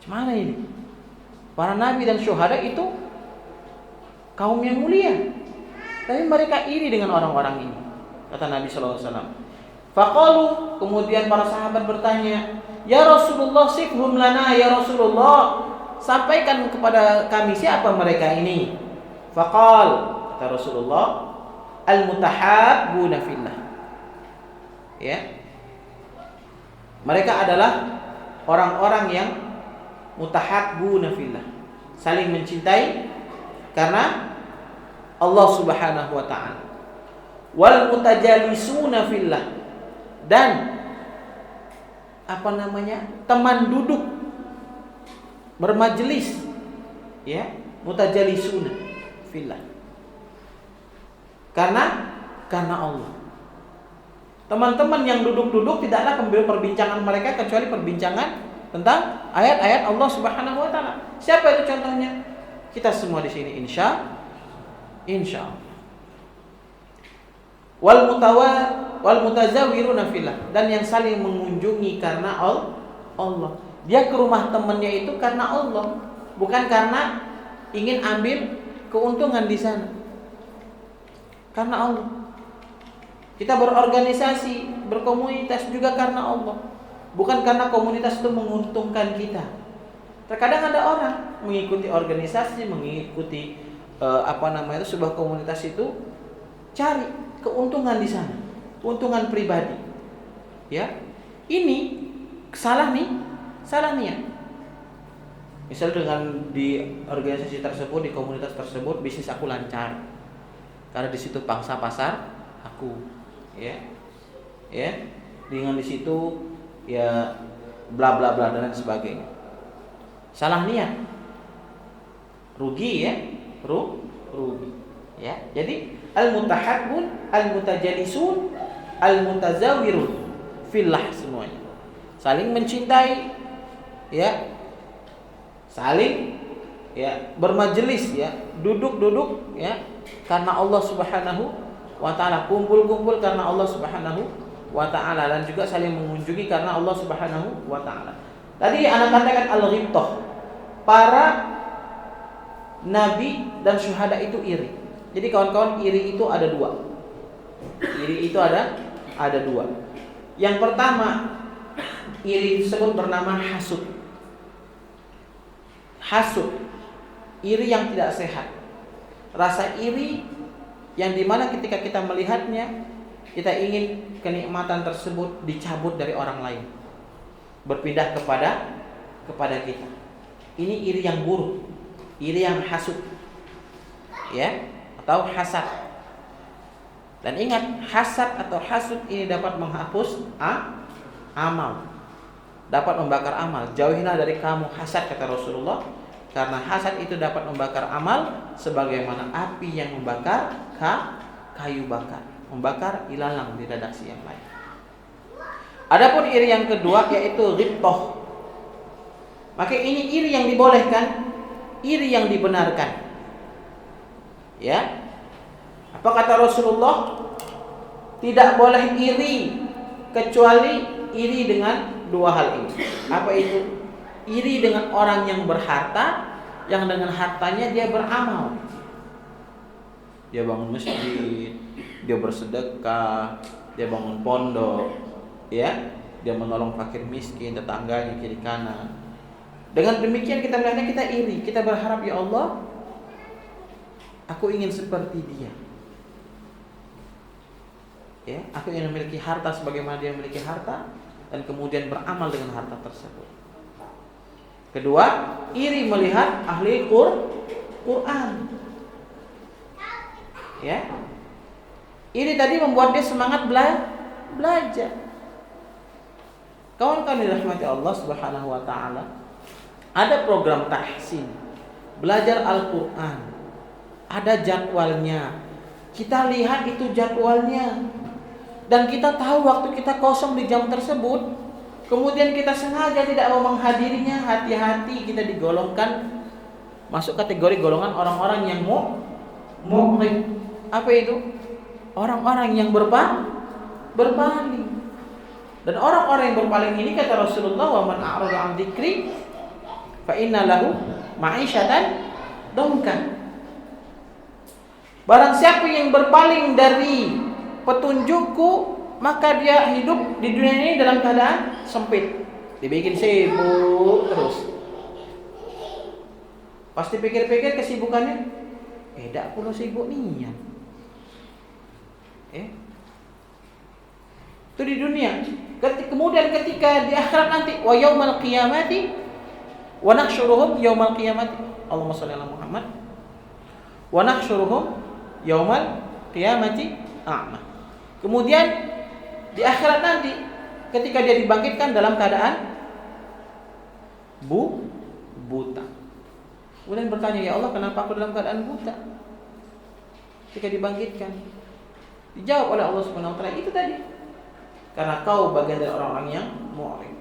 gimana ini? Para nabi dan syuhada itu kaum yang mulia, tapi mereka iri dengan orang-orang ini. Kata Nabi sallallahu alaihi wasallam. Faqalu, kemudian para sahabat bertanya, "Ya Rasulullah, sifhum lana ya Rasulullah." Sampaikan kepada kami siapa mereka ini. Faqal, kata Rasulullah, al-mutahabbuna fillah. Ya. Mereka adalah orang-orang yang mutahabbuna fillah, saling mencintai karena Allah Subhanahu wa taala. Wal mutajalisuna fillah, dan teman duduk bermajelis, ya, mutajalisuna fillah, karena Allah. Teman-teman yang duduk-duduk tidaklah perbincangan mereka kecuali perbincangan tentang ayat-ayat Allah Subhanahu wa taala. Siapa itu contohnya? Kita semua di sini insyaallah. Wal mutazawiruna fillah, dan yang saling mengunjungi karena Allah. Dia ke rumah temannya itu karena Allah, bukan karena ingin ambil keuntungan di sana. Karena Allah. Kita berorganisasi, berkomunitas juga karena Allah, bukan karena komunitas itu menguntungkan kita. Terkadang ada orang mengikuti organisasi, mengikuti sebuah komunitas itu cari keuntungan di sana, keuntungan pribadi. Ya, ini salah niat. Misal dengan di organisasi tersebut, di komunitas tersebut, bisnis aku lancar karena di situ pangsa pasar aku, ya, dengan di situ ya bla bla bla dan lain sebagainya. Salah niat, rugi, ya, rugi. Ya, jadi al-mutahabbun, al-mutajalisun, al-mutazawirun fillah, semuanya saling mencintai, ya, saling, ya, bermajelis, ya, duduk-duduk, ya, karena Allah Subhanahu wa taala, kumpul-kumpul karena Allah Subhanahu wa taala, dan juga saling mengunjungi karena Allah Subhanahu wa taala. Tadi anak katakan al-ghibtah, para nabi dan syuhada itu iri. Jadi kawan-kawan, iri itu ada dua. Iri itu ada dua. Yang pertama, iri disebut bernama hasud. Hasud, iri yang tidak sehat. Rasa iri yang dimana ketika kita melihatnya, kita ingin kenikmatan tersebut dicabut dari orang lain, berpindah kepada kita. Ini iri yang buruk, iri yang hasud, ya, atau hasad. Dan ingat, hasad atau hasud ini dapat menghapus amal, dapat membakar amal. Jauhilah dari kamu hasad, kata Rasulullah, karena hasad itu dapat membakar amal sebagaimana api yang membakar kayu bakar, membakar ilalang di redaksi yang lain. Adapun iri yang kedua yaitu ghibtah. Maka ini iri yang dibolehkan, iri yang dibenarkan. Ya. Apa kata Rasulullah? Tidak boleh iri kecuali iri dengan dua hal ini. Apa itu? Iri dengan orang yang berharta, yang dengan hartanya dia beramal. Dia bangun masjid, dia bersedekah, dia bangun pondok, ya, dia menolong fakir miskin, tetangganya kiri kanan. Dengan demikian kita melihatnya, kita iri, kita berharap, ya Allah, aku ingin seperti dia. Ya, aku ingin memiliki harta sebagaimana dia memiliki harta, dan kemudian beramal dengan harta tersebut. Kedua, iri melihat ahli Quran. Ya. Iri tadi membuat dia semangat belajar. Kawan-kawan dirahmati Allah Subhanahu wa taala, ada program tahsin, belajar Al-Quran, ada jadwalnya. Kita lihat itu jadwalnya, dan kita tahu waktu kita kosong di jam tersebut, kemudian kita sengaja tidak mau menghadirinya, hati-hati kita digolongkan masuk kategori golongan orang-orang yang mu'rid. Apa itu? Orang-orang yang berpaling. Dan orang-orang yang berpaling ini kata Rasulullah, wa man a'rada 'an dzikri fa inna lahu ma'isyatan dongkan. Barang siapa yang berpaling dari petunjukku, maka dia hidup di dunia ini dalam keadaan sempit. Dibikin sibuk terus. Pasti pikir-pikir kesibukannya, dak pula sibuk nian. Itu di dunia. Kemudian ketika di akhirat nanti, wa yaumal qiyamati wa nahsyuruhum yaumal qiyamati. Allahumma shalli ala Muhammad. Wa nahsyuruhum yaumal qiyamati a'ma. Kemudian di akhirat nanti ketika dia dibangkitkan dalam keadaan buta. Kemudian bertanya, ya Allah, kenapa aku dalam keadaan buta? Ketika dibangkitkan, dijawab oleh Allah Subhanahu wa taala, itu tadi. Karena kau bagian dari orang-orang yang mu'rid.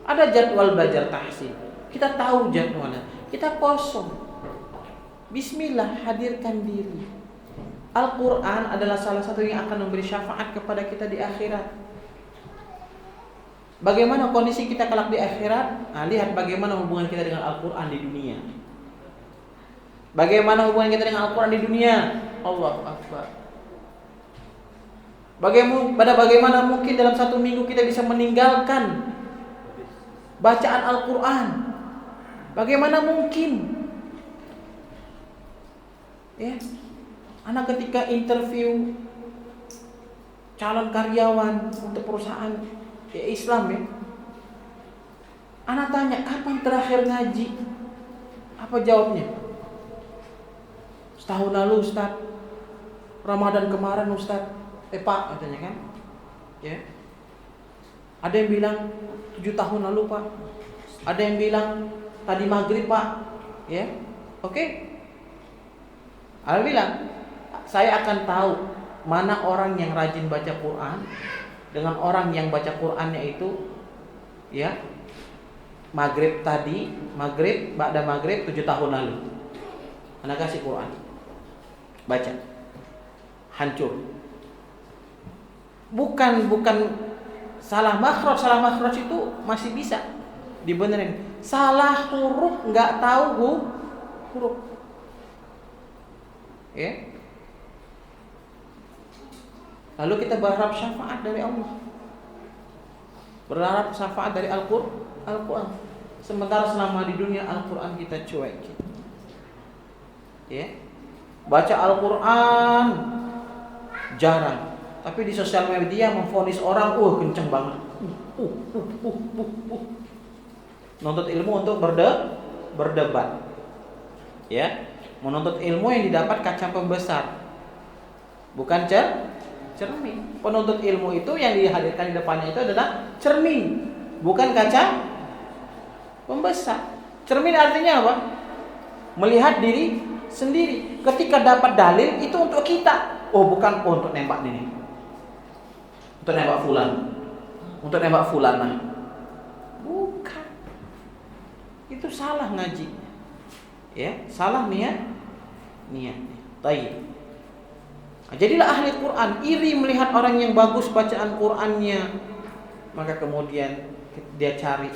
Ada jadwal belajar tahsin. Kita tahu jadwalnya. Kita kosong. Bismillah, hadirkan diri. Al-Quran adalah salah satu yang akan memberi syafaat kepada kita di akhirat. Bagaimana kondisi kita kelak di akhirat? Nah, lihat bagaimana hubungan kita dengan Al-Quran di dunia. Bagaimana hubungan kita dengan Al-Quran di dunia? Allahu Akbar. Bagaimana mungkin dalam satu minggu kita bisa meninggalkan bacaan Al-Quran? Bagaimana mungkin? Ya, anak ketika interview calon karyawan untuk perusahaan Islam ya, anak tanya, kapan terakhir ngaji? Apa jawabnya? Setahun lalu Ustaz, Ramadan kemarin Ustaz. Pak, katanya kan, ya. Ada yang bilang 7 tahun lalu Pak. Ada yang bilang tadi maghrib Pak, ya. Oke. Ada bilang, saya akan tahu mana orang yang rajin baca Quran dengan orang yang baca Qurannya itu, ya, maghrib tadi, ba'da maghrib 7 tahun lalu. Anak kasih Quran, baca, hancur. Bukan salah makhraj itu masih bisa dibenerin. Salah huruf, nggak tahu huruf. Ya. Lalu kita berharap syafaat dari Allah. Berharap syafaat dari Al-Quran. Sementara selama di dunia Al-Quran kita cuekin. Ya. Baca Al-Quran jarang. Tapi di sosial media memvonis orang, kenceng banget. Menuntut ilmu untuk berdebat. Ya, menuntut ilmu yang didapat kaca pembesar. Bukan cermin. Penuntut ilmu itu yang dihadirkan di depannya itu adalah cermin, bukan kaca pembesar. Cermin artinya apa? Melihat diri sendiri. Ketika dapat dalil itu untuk kita. Bukan untuk nembak ini. Untuk nembak fulan, untuk nembak fulana. Bukan. Itu salah ngaji. Ya, salah niatnya. Baik. Jadilah ahli Quran, iri melihat orang yang bagus bacaan Qurannya. Maka kemudian dia cari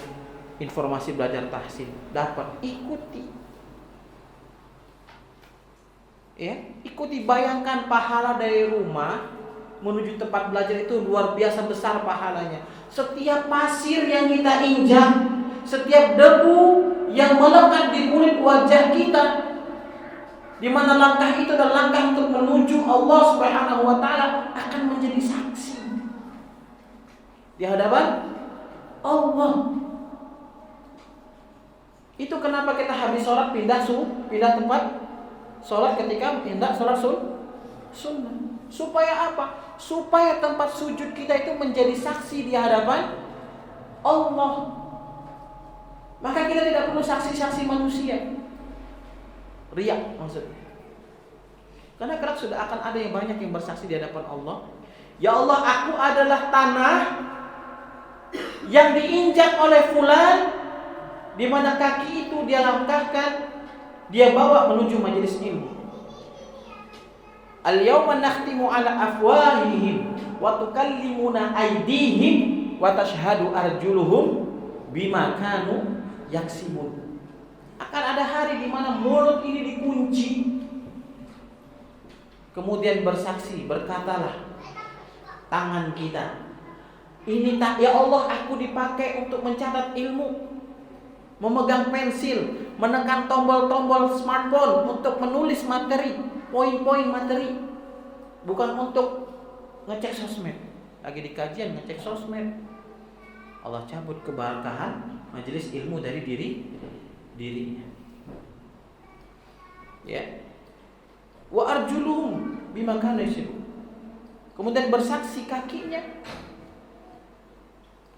informasi belajar tahsin, dapat, ikuti. Ya, ikuti, bayangkan pahala dari rumah menuju tempat belajar itu luar biasa besar pahalanya. Setiap pasir yang kita injak, setiap debu yang melekat di kulit wajah kita, di mana langkah itu adalah langkah untuk menuju Allah Subhanahu wa taala, akan menjadi saksi di hadapan Allah. Itu kenapa kita habis sholat pindah tempat sholat ketika hendak sholat sunnah. Supaya apa? Supaya tempat sujud kita itu menjadi saksi di hadapan Allah. Maka kita tidak perlu saksi-saksi manusia. Riya maksudnya. Karena kelak sudah akan ada yang banyak yang bersaksi di hadapan Allah. Ya Allah, aku adalah tanah yang diinjak oleh fulan, di mana kaki itu dia langkahkan, dia bawa menuju majelis ilmu. Al-yawma nakhtimu ala afwahihim wa tukallimuna aydihim wa tashhadu arjuluhum bima kanu yaksibun. Akan ada hari di mana mulut ini dikunci, kemudian bersaksi, berkatalah tangan kita, ini tak, ya Allah, aku dipakai untuk mencatat ilmu, memegang pensil, menekan tombol-tombol smartphone untuk menulis materi, poin-poin materi, bukan untuk ngecek sosmed. Lagi di kajian ngecek sosmed, Allah cabut keberkahan majelis ilmu dari dirinya. Ya. Wa arjuluhum bima kanu yaksibun. Kemudian bersaksi kakinya.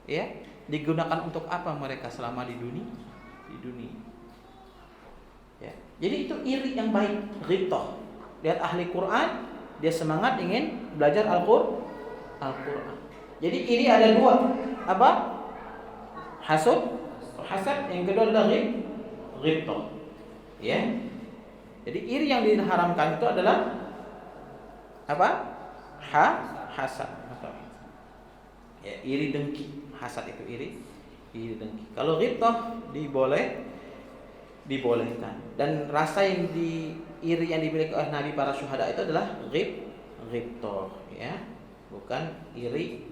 Ya, digunakan untuk apa mereka selama di dunia. Ya. Jadi itu iri yang baik, ghibtah. Lihat ahli Quran, dia semangat ingin belajar Al-Quran. Jadi iri ada dua. Apa? Hasad, yang kedua adalah ghibtah. Ya. Jadi iri yang diharamkan itu adalah apa? Hasad. Ya, iri dengki. Hasad itu iri dengki. Kalau ghibtah dibolehkan. Dan rasa yang iri yang dimiliki oleh Nabi para syuhada itu adalah ghibtah, ya. Bukan iri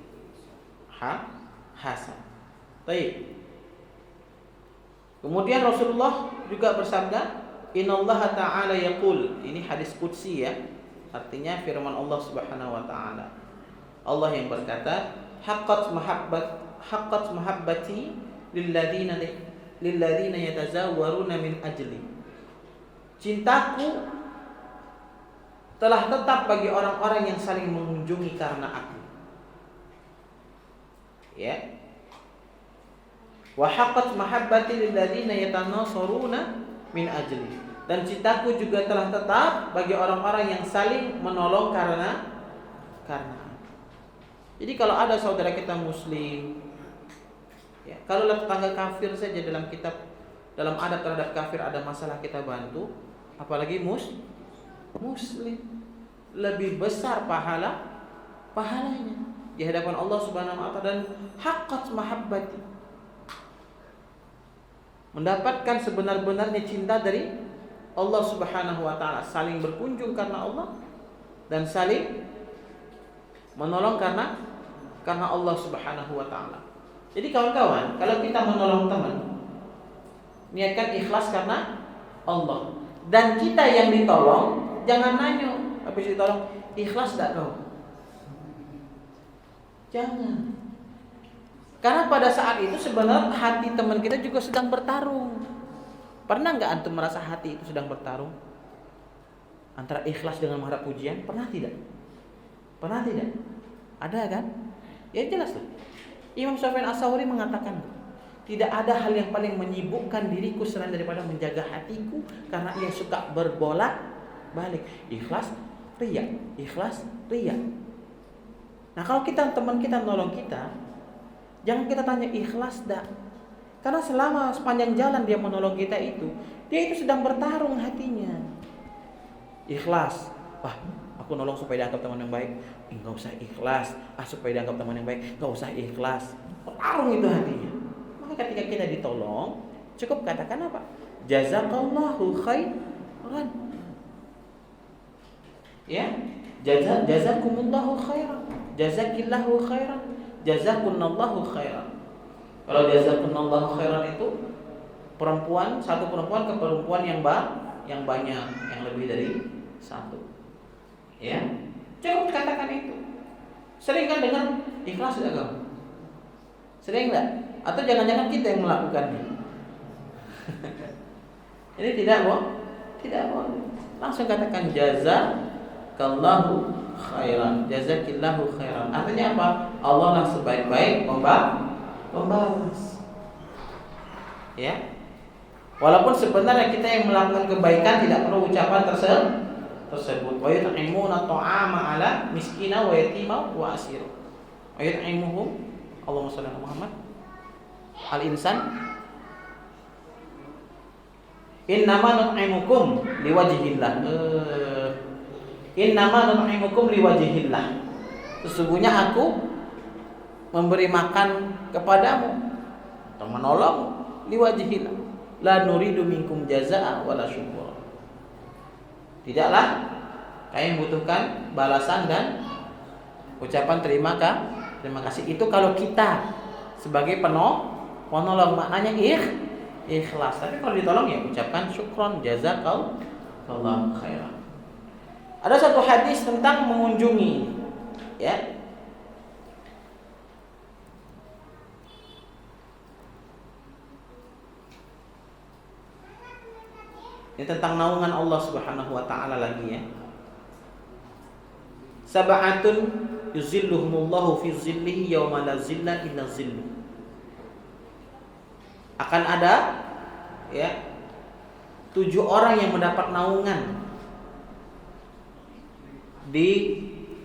hasad. Baik. Kemudian Rasulullah juga bersabda, "Innallaha ta'ala yaqul." Ini hadis qudsi, ya. Artinya firman Allah Subhanahu wa taala. Allah yang berkata, "Haqqat mahabbati lilladzina yatazawwaruna min ajli." Cintaku telah tetap bagi orang-orang yang saling mengunjungi karena aku. Ya. Wa haqqat mahabbati lilladzina yatanasaruna min ajli. Dan cintaku juga telah tetap bagi orang-orang yang saling menolong karena aku. Jadi kalau ada saudara kita muslim, ya, kalau tetangga kafir saja dalam adab terhadap kafir ada masalah kita bantu, apalagi muslim, lebih besar pahalanya di hadapan Allah Subhanahu wa taala. Dan haqqat mahabbati, mendapatkan sebenar-benarnya cinta dari Allah Subhanahu wa taala, saling berkunjung karena Allah dan saling menolong karena Allah Subhanahu wa taala. Jadi kawan-kawan, kalau kita menolong teman, niatkan ikhlas karena Allah. Dan kita yang ditolong, jangan nanya habis ditolong, ikhlas enggak kau? Jangan. Karena pada saat itu sebenarnya hati teman kita juga sedang bertarung. Pernah enggak antum merasa hati itu sedang bertarung? Antara ikhlas dengan mengharap pujian? Pernah tidak? Ada kan? Ya jelas lah. Imam Sufyan Ats-Tsauri mengatakan, tidak ada hal yang paling menyibukkan diriku selain daripada menjaga hatiku, karena ia suka berbolak-balik. Ikhlas, riya. Nah kalau teman kita nolong kita, jangan kita tanya ikhlas dak. Karena selama sepanjang jalan dia menolong kita itu, dia itu sedang bertarung hatinya. Ikhlas. Wah, aku nolong supaya dianggap teman yang baik. Enggak usah ikhlas. Supaya dianggap teman yang baik, enggak usah ikhlas. Bertarung itu hatinya. Maka ketika kita ditolong, cukup katakan apa? Jazakallahu khairan. Ya, jazakumullahu khairan. Jazakillahu khairan. Jazakunallahu khairan. Kalau jazakunallahu khairan itu satu perempuan ke perempuan yang banyak, yang lebih dari satu. Ya, cukup katakan itu. Sering kan dengar ikhlas tidak kamu? Sering enggak? Atau jangan-jangan kita yang melakukannya? Ini tidak boleh. Langsung katakan jazakallahu khairan, jazakillahu khairan. Artinya apa? Allah lah sebaik-baik membalas. Ya. Walaupun sebenarnya kita yang melakukan kebaikan tidak perlu ucapan tersebut. Wa yut'imuna ta'ama 'ala miskina wa yatima wa asir. Wa yut'imuhum Allahumma shalli ala Muhammad. Al-insan innama nut'imukum liwajhillah. Innama nut'imukum liwajhillah. Sesungguhnya aku memberi makan kepadamu atau menolong liwajhillah. La nuridu minkum jazaa'a wala syukura. Tidaklah kami membutuhkan balasan dan ucapan terima kasih. Itu kalau kita sebagai penolong, maknanya ikhlas. Tapi kalau ditolong ya ucapkan syukron, jazakallahu khairan. Ada satu hadis tentang mengunjungi, ya. Ini tentang naungan Allah Subhanahu wa taala lagi, ya. Sab'atun yuzilluhumullahu fi zillihi yauma la zilla illa zilluh. Akan ada, ya, 7 orang yang mendapat naungan di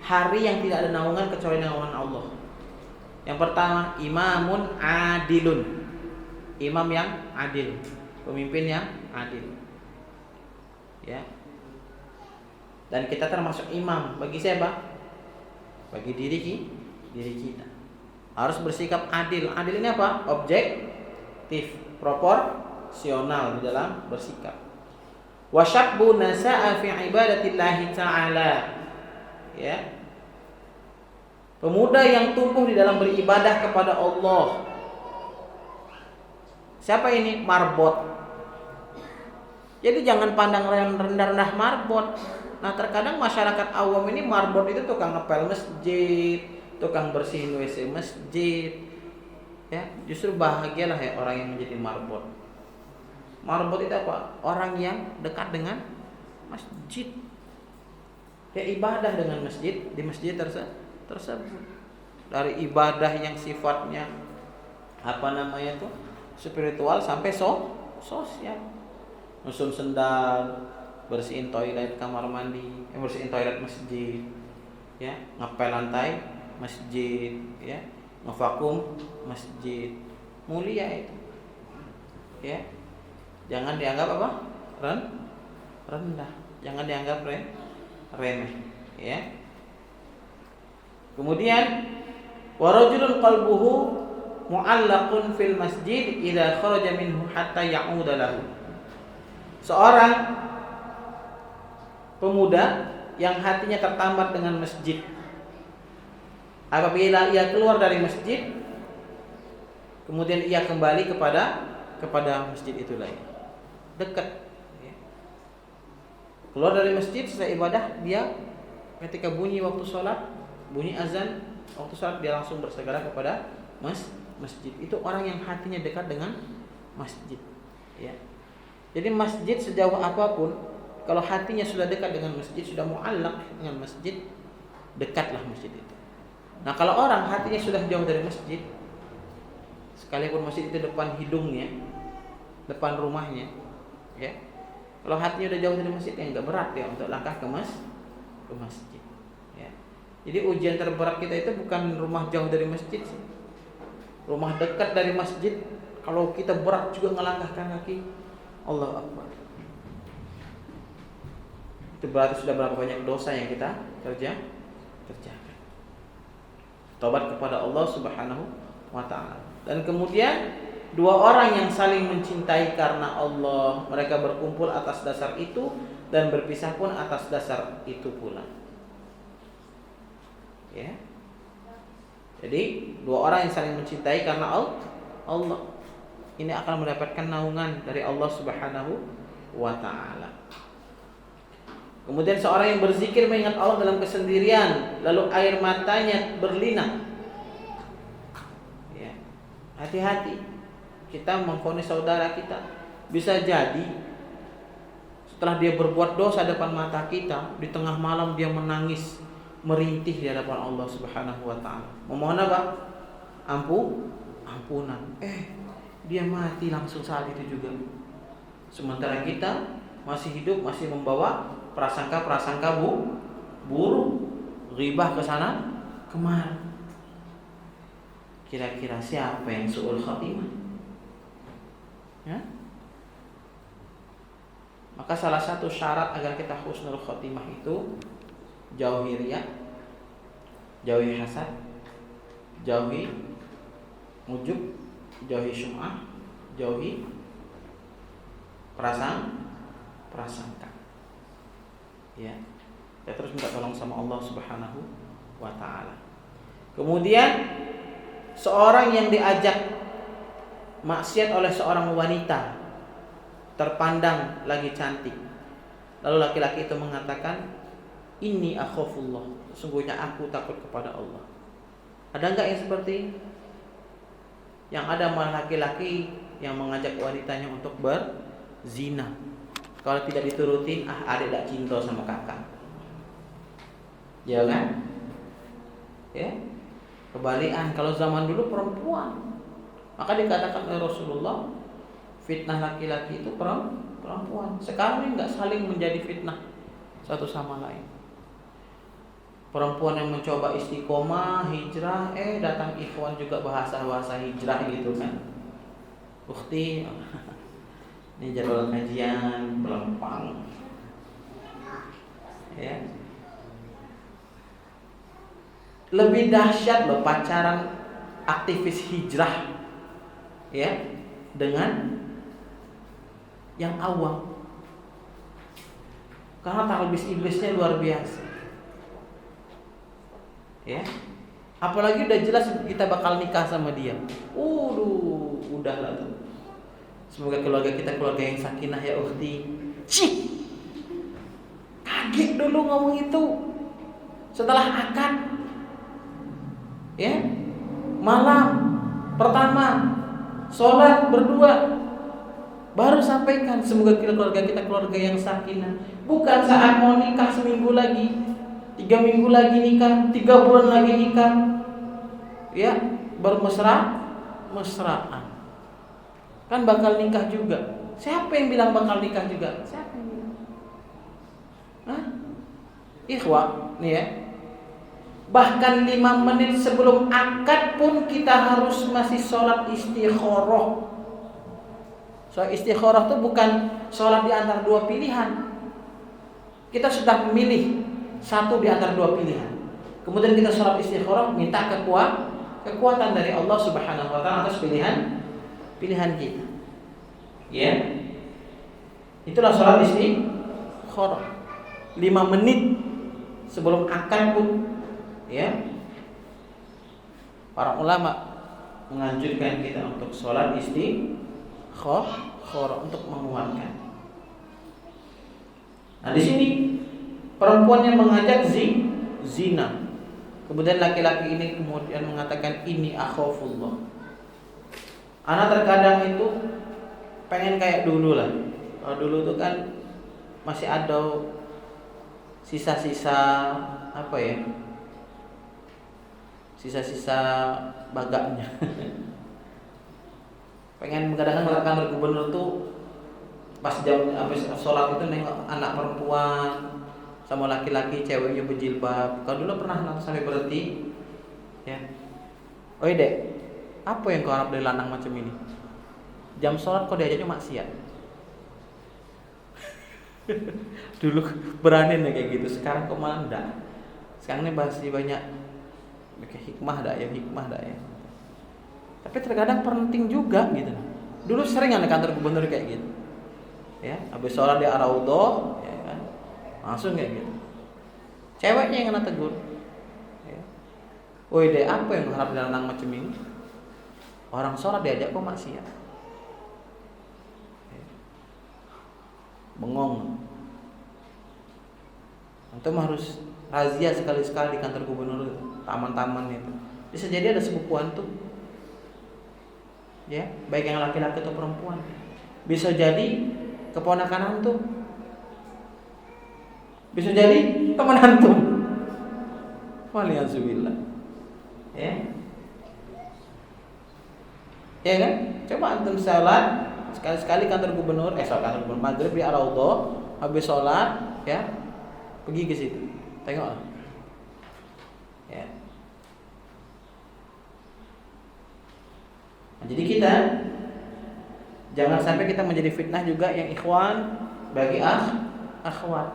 hari yang tidak ada naungan kecuali naungan Allah. Yang pertama, imamun adilun. Imam yang adil, pemimpin yang adil. Ya. Dan kita termasuk imam bagi siapa? Bagi diri kita. Harus bersikap adil. Adil ini apa? Objektif, proporsional di dalam bersikap. Wa syabbu nasa'a fi ibadatillahi ta'ala. Ya. Pemuda yang tumbuh di dalam beribadah kepada Allah. Siapa ini? Marbot. Jadi jangan pandang rendah-rendah marbot. Nah, terkadang masyarakat awam ini marbot itu tukang ngepel masjid, tukang bersihin WC masjid. Ya, justru bahagialah ya orang yang menjadi marbot. Marbot itu apa? Orang yang dekat dengan masjid. Ya, ibadah dengan masjid, di masjid tersebut. Dari ibadah yang sifatnya spiritual sampai sosial. Nyusun sendal, bersihin toilet kamar mandi, bersihin toilet masjid, ya, ngepel lantai masjid, ya, ngevakum masjid. Mulia itu. Ya. Jangan dianggap apa? Rendah. Jangan dianggap remeh, ya. Kemudian warajulun qalbuhu mu'allaqun fil masjid idza kharaja minhu hatta ya'uda lahu. Seorang pemuda yang hatinya tertambat dengan masjid. Apabila ia keluar dari masjid, kemudian ia kembali kepada masjid itu lagi. Dekat. Ya. Keluar dari masjid setelah ibadah, dia ketika bunyi waktu sholat, bunyi azan waktu sholat, dia langsung bersegera kepada masjid. Itu orang yang hatinya dekat dengan masjid. Ya. Jadi masjid sejauh apapun, kalau hatinya sudah dekat dengan masjid, sudah mu'allaq dengan masjid, dekatlah masjid itu. Nah, kalau orang hatinya sudah jauh dari masjid, sekalipun masjid itu depan hidungnya, depan rumahnya, ya. Kalau hatinya sudah jauh dari masjid, ya enggak berat ya untuk langkah ke masjid. Ya. Jadi ujian terberat kita itu bukan rumah jauh dari masjid, rumah dekat dari masjid. Kalau kita berat juga ngelangkahkan kaki, Allah Akbar. Itu berarti sudah berapa banyak dosa yang kita kerjakan. Taubat kepada Allah Subhanahu wa taala. Dan kemudian 2 orang yang saling mencintai karena Allah, mereka berkumpul atas dasar itu dan berpisah pun atas dasar itu pula. Ya. Jadi 2 orang yang saling mencintai karena Allah, ini akan mendapatkan naungan dari Allah Subhanahu wa taala. Kemudian seorang yang berzikir mengingat Allah dalam kesendirian, lalu air matanya berlinang. Ya. Hati-hati kita memvonis saudara kita. Bisa jadi setelah dia berbuat dosa depan mata kita, di tengah malam dia menangis, merintih di hadapan Allah Subhanahu wa taala. Memohon apa? Ampunan. Dia mati langsung saat itu juga. Sementara kita masih hidup, masih membawa prasangka buruk, ghibah ke sana kemari. Kira-kira siapa yang su'ul khatimah? Ya? Maka salah satu syarat agar kita husnul khatimah itu jauhi riya, jauhi hasad, jauhi ujub, jauhi syum'ah, jauhi prasangka. Ya. Kita terus minta tolong sama Allah Subhanahu wa taala. Kemudian seorang yang diajak maksiat oleh seorang wanita terpandang lagi cantik, lalu laki-laki itu mengatakan, inni akhafullah, sesungguhnya aku takut kepada Allah. Ada enggak yang seperti ini? Yang ada malah laki-laki yang mengajak wanitanya untuk berzina. Kalau tidak diturutin, adik tak cinta sama kakak. Ya kan? Ya. Kebalikan, kalau zaman dulu perempuan, maka dikatakan oleh Rasulullah, fitnah laki-laki itu perempuan. Sekarang ini enggak saling menjadi fitnah satu sama lain. Perempuan yang mencoba istiqomah, hijrah, datang ikhwan juga bahasa-bahasa hijrah gitu kan. Ukhti, ini jadwal kajian pelempang. Ya. Lebih dahsyat loh pacaran aktivis hijrah, ya, dengan yang awam. Karena talbis-iblisnya luar biasa. Ya. Apalagi udah jelas kita bakal nikah sama dia. Udahlah tuh. Semoga keluarga kita keluarga yang sakinah ya ukhti. Cih. Kaget dulu ngomong itu. Setelah akad, ya, malam pertama sholat berdua, baru sampaikan semoga keluarga kita keluarga yang sakinah. Bukan saat mau nikah seminggu lagi, 3 minggu lagi nikah, 3 bulan lagi nikah, ya, mesraan. Kan bakal nikah juga. Siapa yang bilang bakal nikah juga? Siapa yang bilang? Ikhwah, nih ya. Bahkan 5 menit sebelum akad pun kita harus masih sholat istikharah. Sholat istikharah itu bukan sholat di antara 2 pilihan. Kita sudah memilih satu di antara 2 pilihan. Kemudian kita sholat istikharah, minta kekuatan dari Allah Subhanahu wa taala atas pilihan kita. Ya. Itulah sholat istikharah. 5 menit sebelum akad pun, ya, para ulama menganjurkan kita untuk sholat istikharah untuk menguatkan. Nah, di sini perempuan yang mengajak zina. Kemudian laki-laki ini kemudian mengatakan ini akhafullah. Anak terkadang itu pengen kayak dulu lah. Kalau dulu itu kan masih ada sisa-sisa apa ya? Sisa-sisa bagaknya. Pengen kadang-kadang kantor gubernur tuh pas jam habis sholat itu nengok anak perempuan sama laki-laki, ceweknya berjilbab. Kalau dulu pernah sampai berhenti, ya. Oi dek, apa yang kau harap dari lanang macam ini? Jam sholat kau diajaknya maksiat. Dulu berani nih kayak gitu, sekarang kok malah enggak. Sekarang ini masih banyak hikmah dah ya. Tapi terkadang penting juga gitu. Dulu sering ada kantor gubernur kayak gitu. Ya, habis sholat di Ar-Raudhah, ya kan, langsung kayak gitu. Ceweknya yang kena tegur. Ya. Woi deh, apa yang harap dari lanang macam ini? Orang sholat diajak kok maksiat. Ya. Bengong. Antum harus razia sekali-sekali di kantor gubernur itu, taman-taman itu. Bisa jadi ada sepupu antum. Ya, baik yang laki-laki atau perempuan. Bisa jadi keponakan antum. Bisa jadi teman antum. Waliyahzubillah. Ya. Ya kan? Coba antum salat sekali-sekali kantor gubernur, sholat kantor gubernur maghrib di Ar-Raudhah, habis sholat, ya, pergi ke situ. Tengoklah. Ya. Jadi kita jangan sampai kita menjadi fitnah juga yang ikhwan bagi akhwat.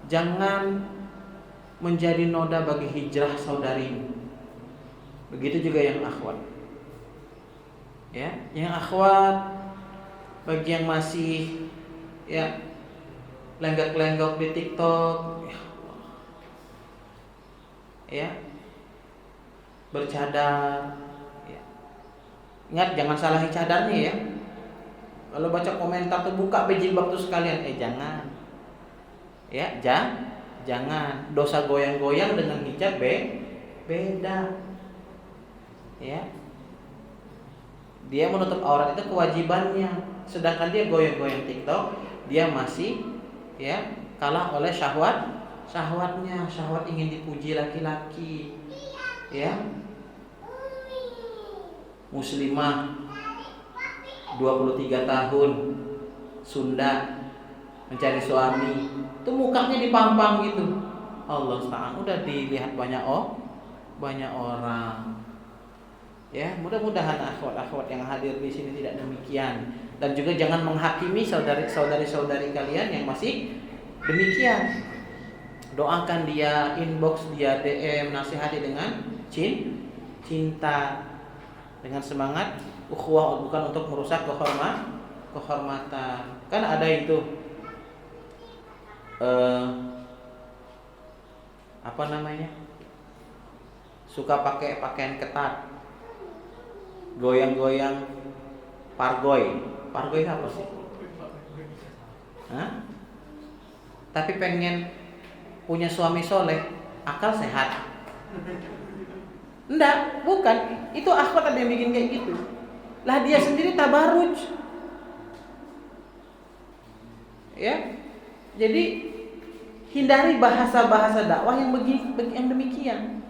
Jangan menjadi noda bagi hijrah saudari. Begitu juga yang akhwat. Ya, yang akhwat bagi yang masih ya lenggak-lenggok di TikTok, ya bercadar, ya. Ingat jangan salahi cadarnya ya. Kalau baca komentar tuh buka jilbab tuh sekalian, jangan, ya jangan. Dosa goyang-goyang dengan hijab beda, ya. Dia menutup aurat itu kewajibannya, sedangkan dia goyang-goyang TikTok, dia masih ya kalah oleh syahwatnya, syahwat ingin dipuji laki-laki, ya. Muslimah 23 tahun Sunda mencari suami, itu mukanya dipampang gitu. Allah Ta'ala udah dilihat banyak orang. Ya, mudah-mudahan akhwat-akhwat yang hadir di sini tidak demikian, dan juga jangan menghakimi saudari-saudari kalian yang masih demikian. Doakan dia, inbox dia, DM, nasihati dengan cinta, dengan semangat ukhuwah, bukan untuk merusak kehormatan. Kan ada itu apa namanya? Suka pakai pakaian ketat, goyang-goyang pargoy. Pargoy apa sih? Hah? Tapi pengen punya suami soleh, akal sehat. Enggak, bukan. Itu akhwat ada yang bikin kayak gitu. Lah dia sendiri tabarruj. Ya. Jadi hindari bahasa-bahasa dakwah yang demikian.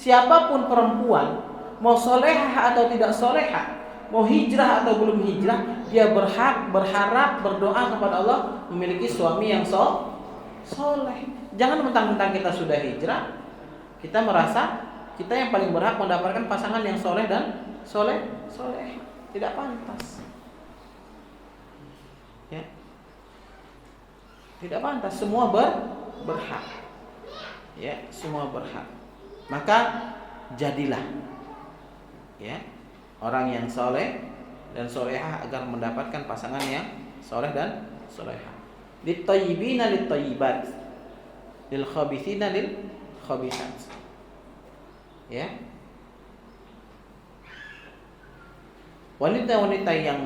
Siapapun perempuan, mau solehah atau tidak solehah, mau hijrah atau belum hijrah, dia berharap, berdoa kepada Allah memiliki suami yang soleh. Jangan mentang-mentang kita sudah hijrah, kita merasa kita yang paling berhak mendapatkan pasangan yang soleh dan soleh. Tidak pantas. Ya. Tidak pantas. Semua berhak. Ya, semua berhak. Maka jadilah ya orang yang soleh dan solehah agar mendapatkan pasangan yang soleh dan solehah. Lit-thayyibina lit-thayyibat, lil-khabithina lil-khabithat. Ya. Wanita-wanita yang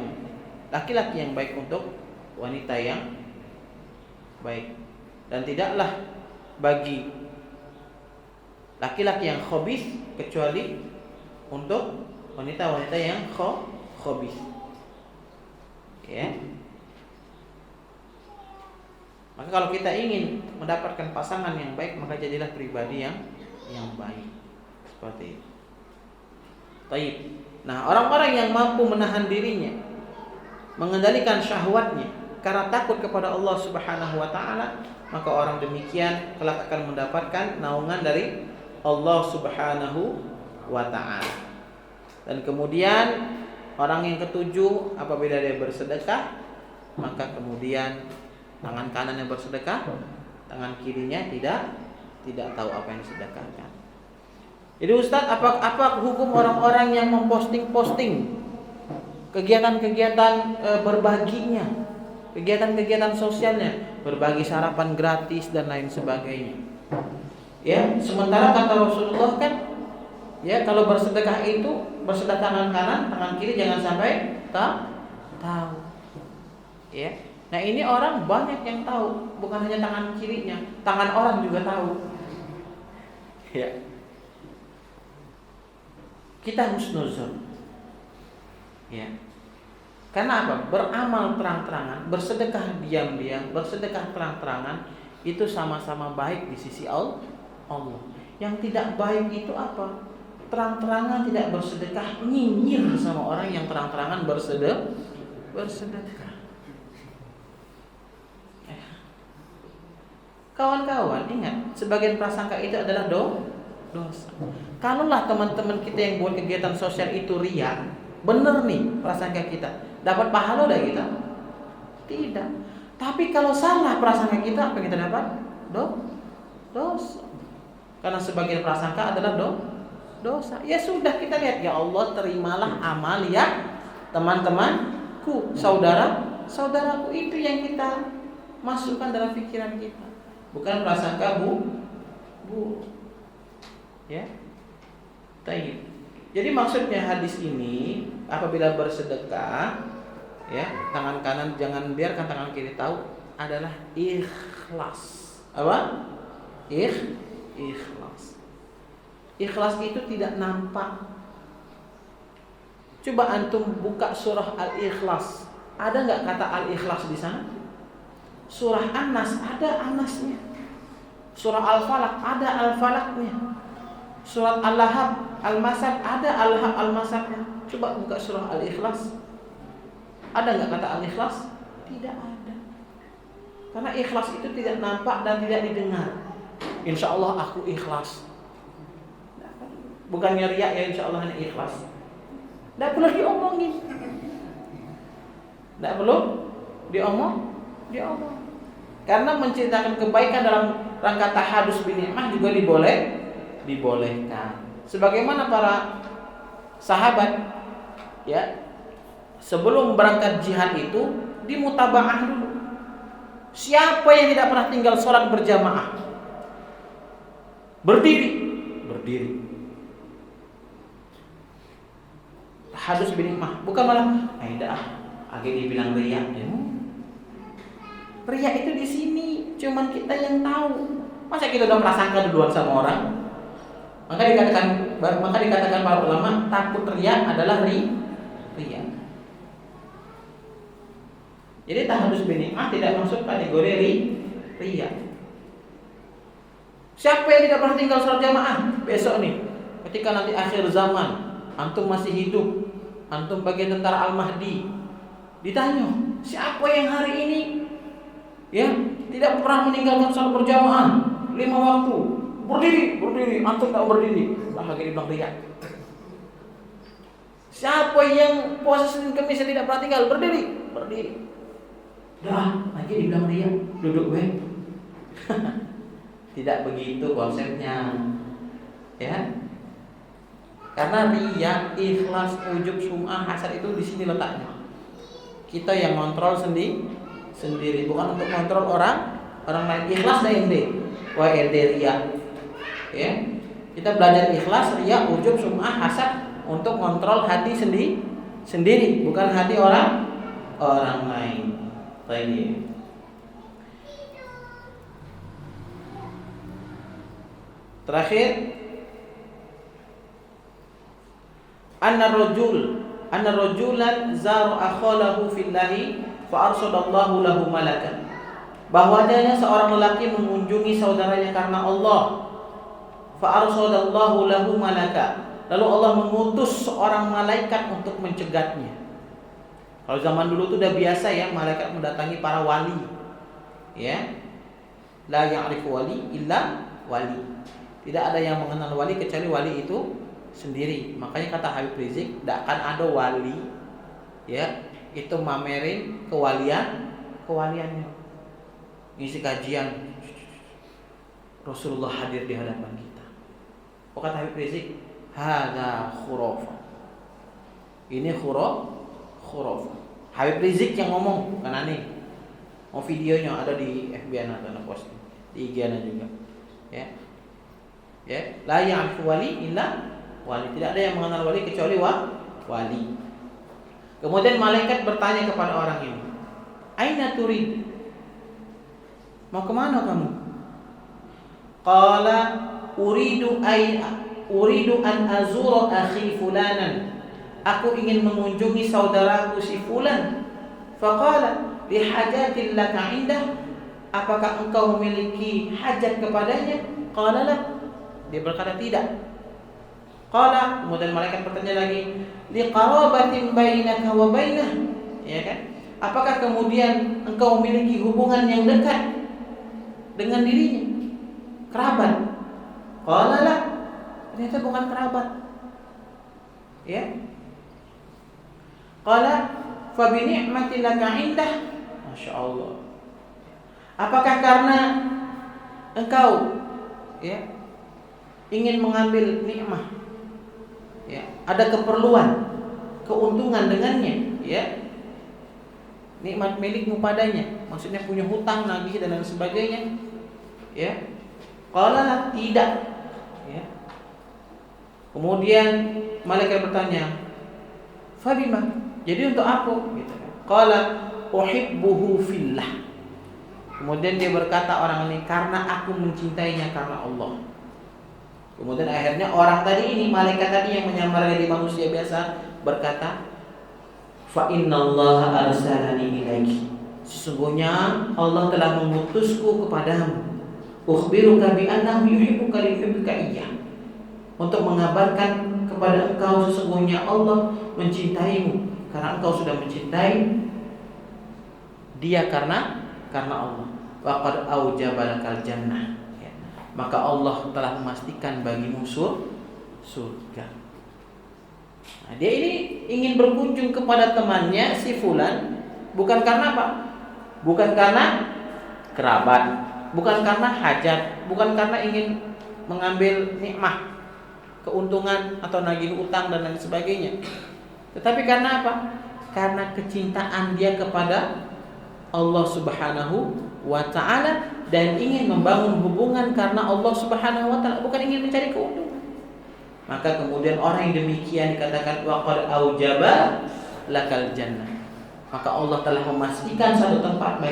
laki-laki yang baik untuk wanita yang baik, dan tidaklah bagi laki-laki yang khabith kecuali untuk wanita-wanita yang khabith. Ya. Maka kalau kita ingin mendapatkan pasangan yang baik, maka jadilah pribadi yang baik. Seperti itu. Taib. Nah, orang-orang yang mampu menahan dirinya, mengendalikan syahwatnya karena takut kepada Allah Subhanahu wa taala, maka orang demikian kelak akan mendapatkan naungan dari Allah Subhanahu wa taala. Dan kemudian orang yang ketujuh, apabila dia bersedekah, maka kemudian tangan kanan yang bersedekah, tangan kirinya tidak tahu apa yang disedekahkan. Jadi Ustaz, apa hukum orang-orang yang memposting kegiatan-kegiatan berbaginya, kegiatan-kegiatan sosialnya, berbagi sarapan gratis dan lain sebagainya? Ya, sementara kata Rasulullah kan, ya kalau bersedekah itu bersedekah tangan kanan, tangan kiri jangan sampai tahu. Ya, nah ini orang banyak yang tahu, bukan hanya tangan kirinya, tangan orang juga tahu. Ya. Kita husnuzon. Ya. Karena apa? Beramal terang-terangan, bersedekah diam-diam, bersedekah terang-terangan itu sama-sama baik di sisi Allah. Yang tidak baik itu apa? Terang-terangan tidak bersedekah, nyinyir sama orang yang terang-terangan bersedekah. Kawan-kawan, ingat, sebagian prasangka itu adalah dosa. Kalaulah teman-teman kita yang buat kegiatan sosial itu riya, bener nih prasangka kita, dapat pahala dari kita? Tidak. Tapi kalau salah prasangka kita, apa yang kita dapat? Dosa. Karena sebagian prasangka adalah dosa. Ya sudah, kita lihat, ya Allah terimalah amal ya teman-temanku, saudaraku, itu yang kita masukkan dalam pikiran kita, bukan prasangka bu. Ya. Baik. Jadi maksudnya hadis ini, apabila bersedekah, ya, tangan kanan jangan biarkan tangan kiri tahu, adalah ikhlas. Apa? Ikhlas. Ikhlas itu tidak nampak. Coba antum buka surah Al-Ikhlas. Ada nggak kata Al-Ikhlas di sana? Surah An-Nas ada An-Nasnya. Surah Al-Falaq ada Al-Falaqnya. Surat Al-Lahab, Al-Masad ada Al-Lahab, Al-Masadnya. Coba buka surah Al-Ikhlas. Ada nggak kata Al-Ikhlas? Tidak ada. Karena ikhlas itu tidak nampak dan tidak didengar. Insya Allah aku ikhlas. Bukannya riak ya, insya Allah ini ikhlas. Tidak perlu diomongin. Tidak perlu diomong. Karena menceritakan kebaikan dalam rangka tahadus bin ni'mah juga dibolehkan. Sebagaimana para sahabat, ya, sebelum berangkat jihad itu dimutabaah dulu. Siapa yang tidak pernah tinggal sholat berjamaah? Berdiri. Tahadus bin ni'mah, bukan malah akhirnya dibilang riya. Riya itu di sini cuman kita yang tahu. Masa kita udah prasangka duluan sama orang? Maka dikatakan para ulama, takut riya adalah riya. Jadi tahadus bin ni'mah tidak masuk kategori riya. Siapa yang tidak pernah tinggal sholat jamaah besok nih, ketika nanti akhir zaman, antum masih hidup, antum bagian tentara Al-Mahdi, ditanya, siapa yang hari ini ya tidak pernah meninggalkan sholat berjamaah 5 waktu? Berdiri, antum tak berdiri. Bahagia dibilang riya. Siapa yang puasa Senin Kamis tidak pernah tinggal? Berdiri. Dah, lagi dibilang riya. Duduk weh. Tidak begitu konsepnya. Ya. Karena riya, ikhlas, ujub, sum'ah, hasad itu di sini letaknya. Kita yang kontrol sendiri, bukan untuk kontrol orang lain. Ikhlas dan ende. Wa ende riya. Ya, kita belajar ikhlas, riya, ujub, sum'ah, hasad untuk kontrol hati sendiri, bukan hati orang lain. Baik. Terakhir, anna rajulan zar akhalahu fillahi fa arsadallahu lahu malakan. Bahwasanya seorang lelaki mengunjungi saudaranya karena Allah. Fa arsadallahu lahu malaka. Lalu Allah mengutus seorang malaikat untuk mencegatnya. Kalau zaman dulu itu udah biasa ya, malaikat mendatangi para wali. Ya. La ya'rifu wali illa wali. Tidak ada yang mengenal wali kecuali wali itu sendiri. Makanya kata Habib Rizik, tidak akan ada wali ya itu mamerin kewaliannya. Ngisi kajian, Rasulullah hadir di hadapan kita. Kata Habib Rizik, hadza khurafah. Ini khurafah. Habib Rizik yang ngomong, bukan aneh. Mau videonya ada di FB atau posting di IG juga. Ya. La ya'rifu wali illa wali. Tidak ada yang mengenal wali kecuali wali. Kemudian malaikat bertanya kepada orang ini, aina turid? Mau kemana kamu? Qala uridu an azura akhi fulanan. Aku ingin mengunjungi saudaraku si fulan. Faqala li hajatin laka indah. Apakah engkau memiliki hajat kepadanya? Qala la. Dia berkata tidak. Qala, kemudian malaikat bertanya lagi, li qarabatin bainaka wa bainah. Ya kan? Apakah kemudian engkau memiliki hubungan yang dekat dengan dirinya? Kerabat. Qala la. Ternyata bukan kerabat. Ya. Qala fa bi ni'mati laka indah. Masya Allah. Apakah karena engkau ingin mengambil nikmah, ada keperluan, keuntungan dengannya, nikmat milikmu padanya, maksudnya punya hutang lagi dan lain sebagainya, Qala tidak, Kemudian malaikat bertanya, Fabima, jadi untuk apa? Gitu kan. Qala uhibbuhu fillah. Kemudian dia berkata orang ini, karena aku mencintainya karena Allah. Kemudian akhirnya orang tadi ini, malaikat tadi yang menyamar jadi manusia biasa, berkata, fa innallaha arsalani ilaiki. Sesungguhnya Allah telah mengutusku kepadamu. Ukhbiruka bi annahu yuhibbuka liyuhibbaka iyyah. Untuk mengabarkan kepada engkau sesungguhnya Allah mencintaimu karena engkau sudah mencintai dia karena Allah. Wa qad aujaba lakal jannah. Maka Allah telah memastikan bagimu surga. Nah, dia ini ingin berkunjung kepada temannya si fulan bukan karena apa? Bukan karena kerabat, bukan karena hajat, bukan karena ingin mengambil nikmah, keuntungan atau nagih utang dan lain sebagainya. Tetapi karena apa? Karena kecintaan dia kepada Allah Subhanahu wa ta'ala dan ingin membangun hubungan karena Allah Subhanahu wa ta'ala, bukan ingin mencari keuntungan. Maka kemudian orang yang demikian dikatakan wa qad aujaba lakal jannah. Maka Allah telah memastikan satu tempat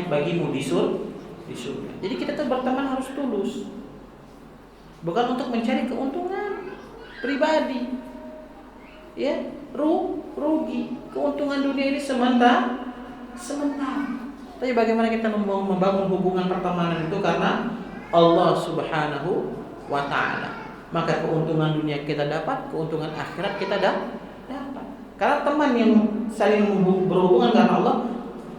bagimu di surga. Jadi kita tuh berteman harus tulus. Bukan untuk mencari keuntungan pribadi. Rugi. Keuntungan dunia ini sementara. Tapi bagaimana kita membangun hubungan pertemanan itu karena Allah Subhanahu wa ta'ala. Maka keuntungan dunia kita dapat, keuntungan akhirat kita dapat. Karena teman yang saling berhubungan karena Allah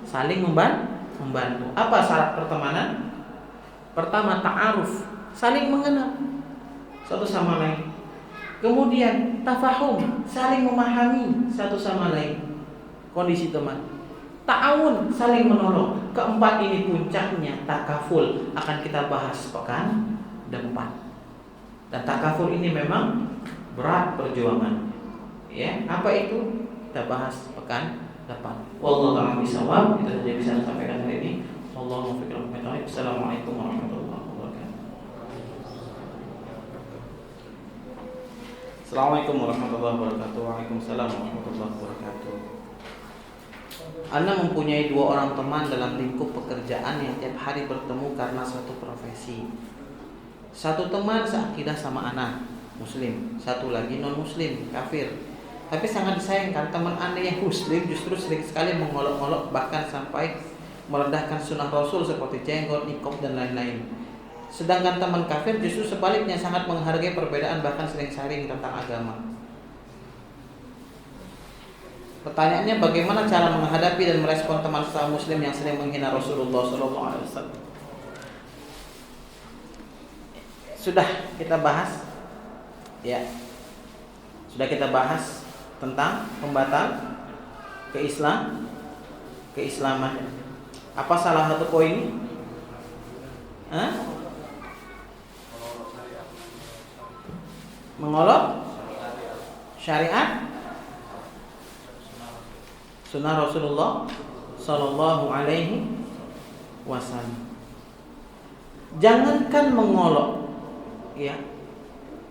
saling membantu. Apa syarat pertemanan? Pertama, ta'aruf, saling mengenal satu sama lain. Kemudian tafahum, saling memahami satu sama lain kondisi teman. Ta'awun, saling menolong. Keempat ini puncaknya takaful, akan kita bahas pekan depan. Dan takaful ini memang berat perjuangan. Apa itu? Kita bahas pekan depan. Wallahu a'lam bishawab. Itu saja bisa saya sampaikan hari ini. Wallahu muwaffiq. Assalamualaikum warahmatullahi wabarakatuh. Assalamualaikum warahmatullahi wabarakatuh. Waalaikumsalam warahmatullahi wabarakatuh. Anda mempunyai 2 orang teman dalam lingkup pekerjaan yang tiap hari bertemu karena suatu profesi. Satu teman seakidah sama Anda, Muslim. Satu lagi non-Muslim, kafir. Tapi sangat disayangkan teman Anda yang Muslim justru sering sekali mengolok-olok, bahkan sampai merendahkan sunnah Rasul seperti jenggot, niqab dan lain-lain. Sedangkan teman kafir justru sebaliknya sangat menghargai perbedaan, bahkan sering sharing tentang agama. Pertanyaannya, bagaimana cara menghadapi dan merespon teman sesama Muslim yang sering menghina Rasulullah SAW? Sudah kita bahas, sudah kita bahas tentang pembatal keislaman. Apa salah satu poin? Mengolok syariat, sunnah Rasulullah Sallallahu Alaihi Wasallam. Jangankan mengolok,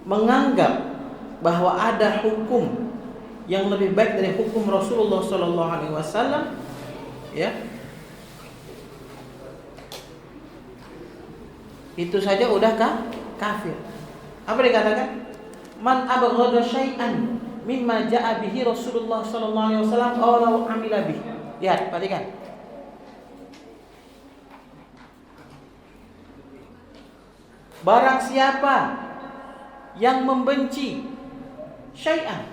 menganggap bahwa ada hukum yang lebih baik dari hukum Rasulullah Sallallahu Alaihi Wasallam, itu saja udah kafir. Apa dikatakan? Man abghadha syai'an mimma ja'a bihi Rasulullah sallallahu alaihi wasallam aw law amila bih. Lihat, perhatikan. Barang siapa yang membenci syai'an,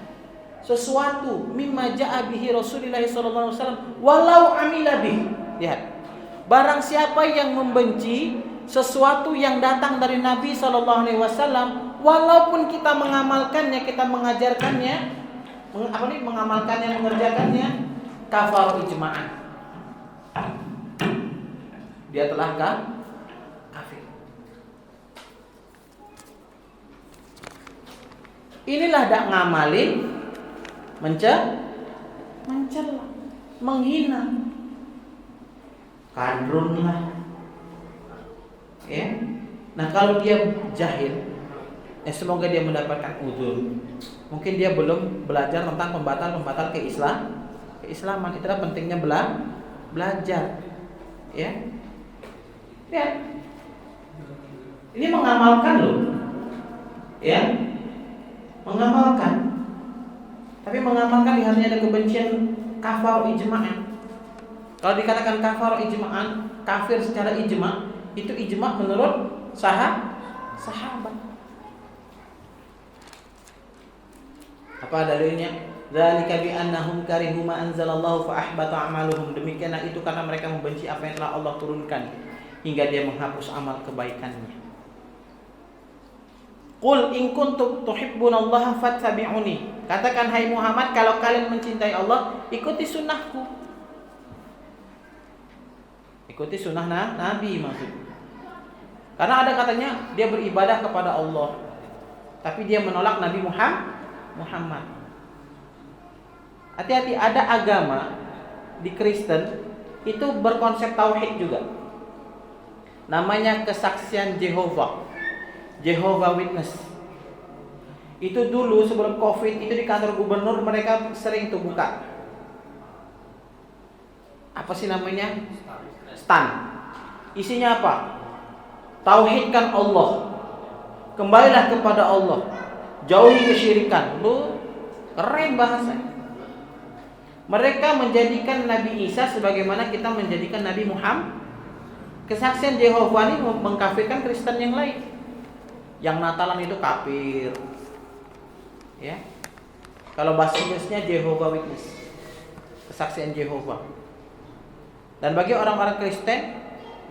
sesuatu mimma ja'a bihi Rasulullah sallallahu alaihi wasallam walau amila bih. Lihat. Barang siapa yang membenci sesuatu yang datang dari Nabi sallallahu alaihi wasallam, walaupun kita mengamalkannya, kita mengajarkannya, mengamalkannya, mengerjakannya, kafar ijma'an. Dia telah kafir. Inilah dak ngamalin, mencela, menghina, kadrun lah. Ya. Nah, kalau dia jahil, semoga dia mendapatkan uzur. Mungkin dia belum belajar tentang pembatal keislaman. Itulah pentingnya belajar. Ya. Ya. Ini mengamalkan loh. Ya. Mengamalkan. Tapi mengamalkan di hatinya ada kebencian, kafar ijma'an. Kalau dikatakan kafar ijma'an, kafir secara ijma', itu ijma' menurut sahabat. Apa dalilnya? Dzalika bi annahum karihu ma anzalallahu fa ahbata a'maluhum. Demikianlah itu karena mereka membenci apa yang telah Allah turunkan hingga dia menghapus amal kebaikannya. Qul in kuntum tuhibbunallaha fattabi'uni. Katakan hai Muhammad, kalau kalian mencintai Allah, ikuti sunnahku. Ikuti sunnah Nabi maksudnya. Karena ada katanya dia beribadah kepada Allah, tapi dia menolak Nabi Muhammad. Hati-hati, ada agama di Kristen itu berkonsep tauhid juga. Namanya kesaksian Jehovah Witness. Itu dulu sebelum Covid itu di kantor gubernur mereka sering tuh buka. Apa sih namanya? Stand. Isinya apa? Tauhidkan Allah. Kembalilah kepada Allah. Jauhi kesyirikan. Lu keren bahasa. Mereka menjadikan Nabi Isa sebagaimana kita menjadikan Nabi Muhammad. Kesaksian Jehovah ini mengkafirkan Kristen yang lain. Yang Natalan itu kafir. Ya. Kalau bahasa Inggrisnya Jehovah Witness. Kesaksian Jehovah. Dan bagi orang-orang Kristen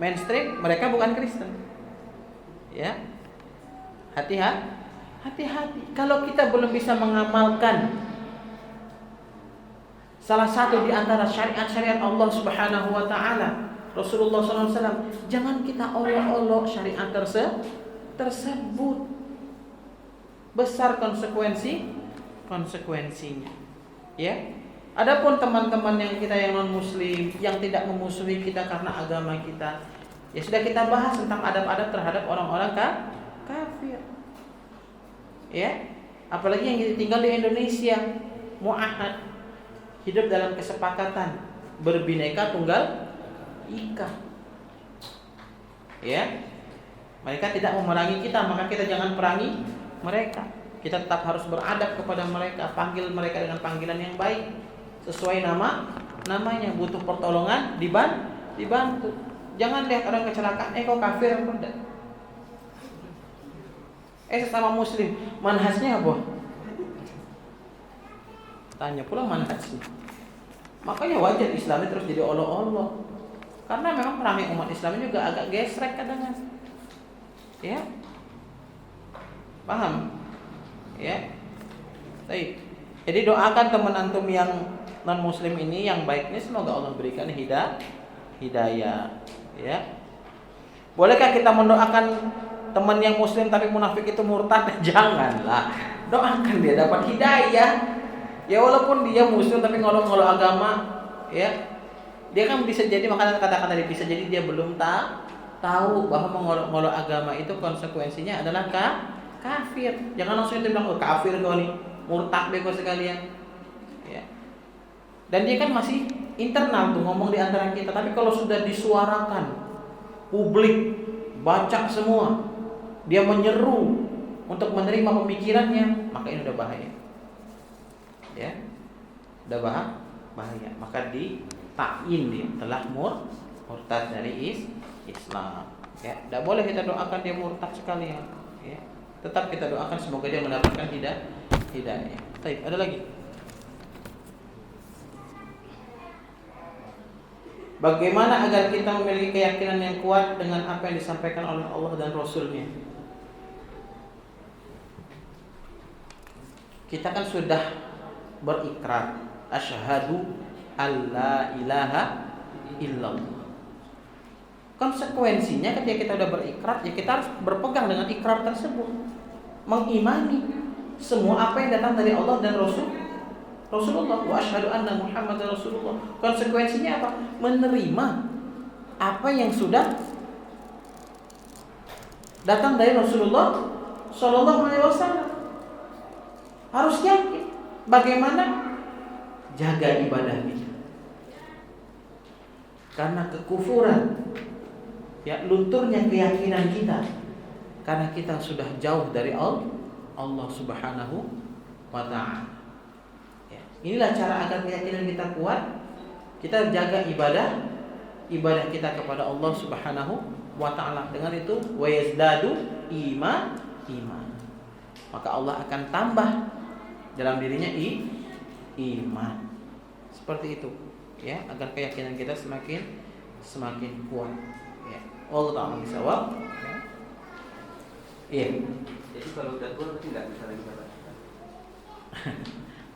mainstream, mereka bukan Kristen. Ya. Hati-hati. Kalau kita belum bisa mengamalkan salah satu di antara syariat-syariat Allah Subhanahu wa taala, Rasulullah SAW, jangan kita olok-olok syariat tersebut. Besar konsekuensinya. Ya. Adapun teman-teman yang non muslim yang tidak memusuhi kita karena agama kita, ya sudah kita bahas tentang adab-adab terhadap orang-orang kafir. Ya. Apalagi yang tinggal di Indonesia, mu'ahad, hidup dalam kesepakatan berbineka tunggal ika. Ya. Mereka tidak memerangi kita, maka kita jangan perangi mereka. Kita tetap harus beradab kepada mereka, panggil mereka dengan panggilan yang baik sesuai namanya. Butuh pertolongan, dibantu. Jangan lihat orang kecelakaan, kok kafir enggak. Sesama muslim, manhajnya apa? Tanya pula manhajnya. Makanya wajar Islamnya terus jadi olok-olok. Karena memang perangai umat Islam juga agak gesrek kadang. Ya. Paham? Ya. Baik. Jadi doakan teman antum yang non muslim ini yang baik ini, semoga Allah berikan hidayah. Ya. Bolehkah kita mendoakan teman yang muslim tapi munafik itu murtad? Janganlah. Doakan dia dapat hidayah. Ya walaupun dia muslim tapi ngolok-ngolok agama, ya. Dia kan bisa jadi, makanya kata-kata dia bisa jadi dia belum tahu bahwa mengolok-ngolok agama itu konsekuensinya adalah kafir. Jangan langsung itu bilang kafir kau nih, murtad bego sekalian. Ya. Dan dia kan masih internal tuh ngomong di antara kita, tapi kalau sudah disuarakan publik baca semua, dia menyeru untuk menerima pemikirannya, maka ini udah bahaya. Ya, udah bahaya. Maka ditakyin dia telah murtad dari Islam. Ya, tidak boleh kita doakan dia murtad sekalian. Ya, tetap kita doakan semoga dia mendapatkan hidayah. Baik, ada lagi. Bagaimana agar kita memiliki keyakinan yang kuat dengan apa yang disampaikan oleh Allah dan Rasul-Nya? Kita kan sudah berikrar, asyhadu alla ilaha illallah. Konsekuensinya ketika kita udah berikrar, ya kita harus berpegang dengan ikrar tersebut, mengimani semua apa yang datang dari Allah dan Rasulullah. Wa asyhadu anna Muhammadar Rasulullah. Konsekuensinya apa? Menerima apa yang sudah datang dari Rasulullah Shallallahu Alaihi Wasallam. Harus yakin. Bagaimana jaga ibadah kita? Karena kekufuran, ya, lunturnya keyakinan kita, karena kita sudah jauh dari Allah Subhanahu wa Ta'ala. Ya, inilah cara agar keyakinan kita kuat. Kita jaga ibadah kita kepada Allah Subhanahu wa Ta'ala. Dengan itu wa yazdadu iman. Maka Allah akan tambah dalam dirinya iman. Seperti itu, ya, agar keyakinan kita semakin kuat. Ya. Allah Ta'ala bisawab. Ya. Iya. Jadi kalau udah tua berarti nggak bisa lagi baca.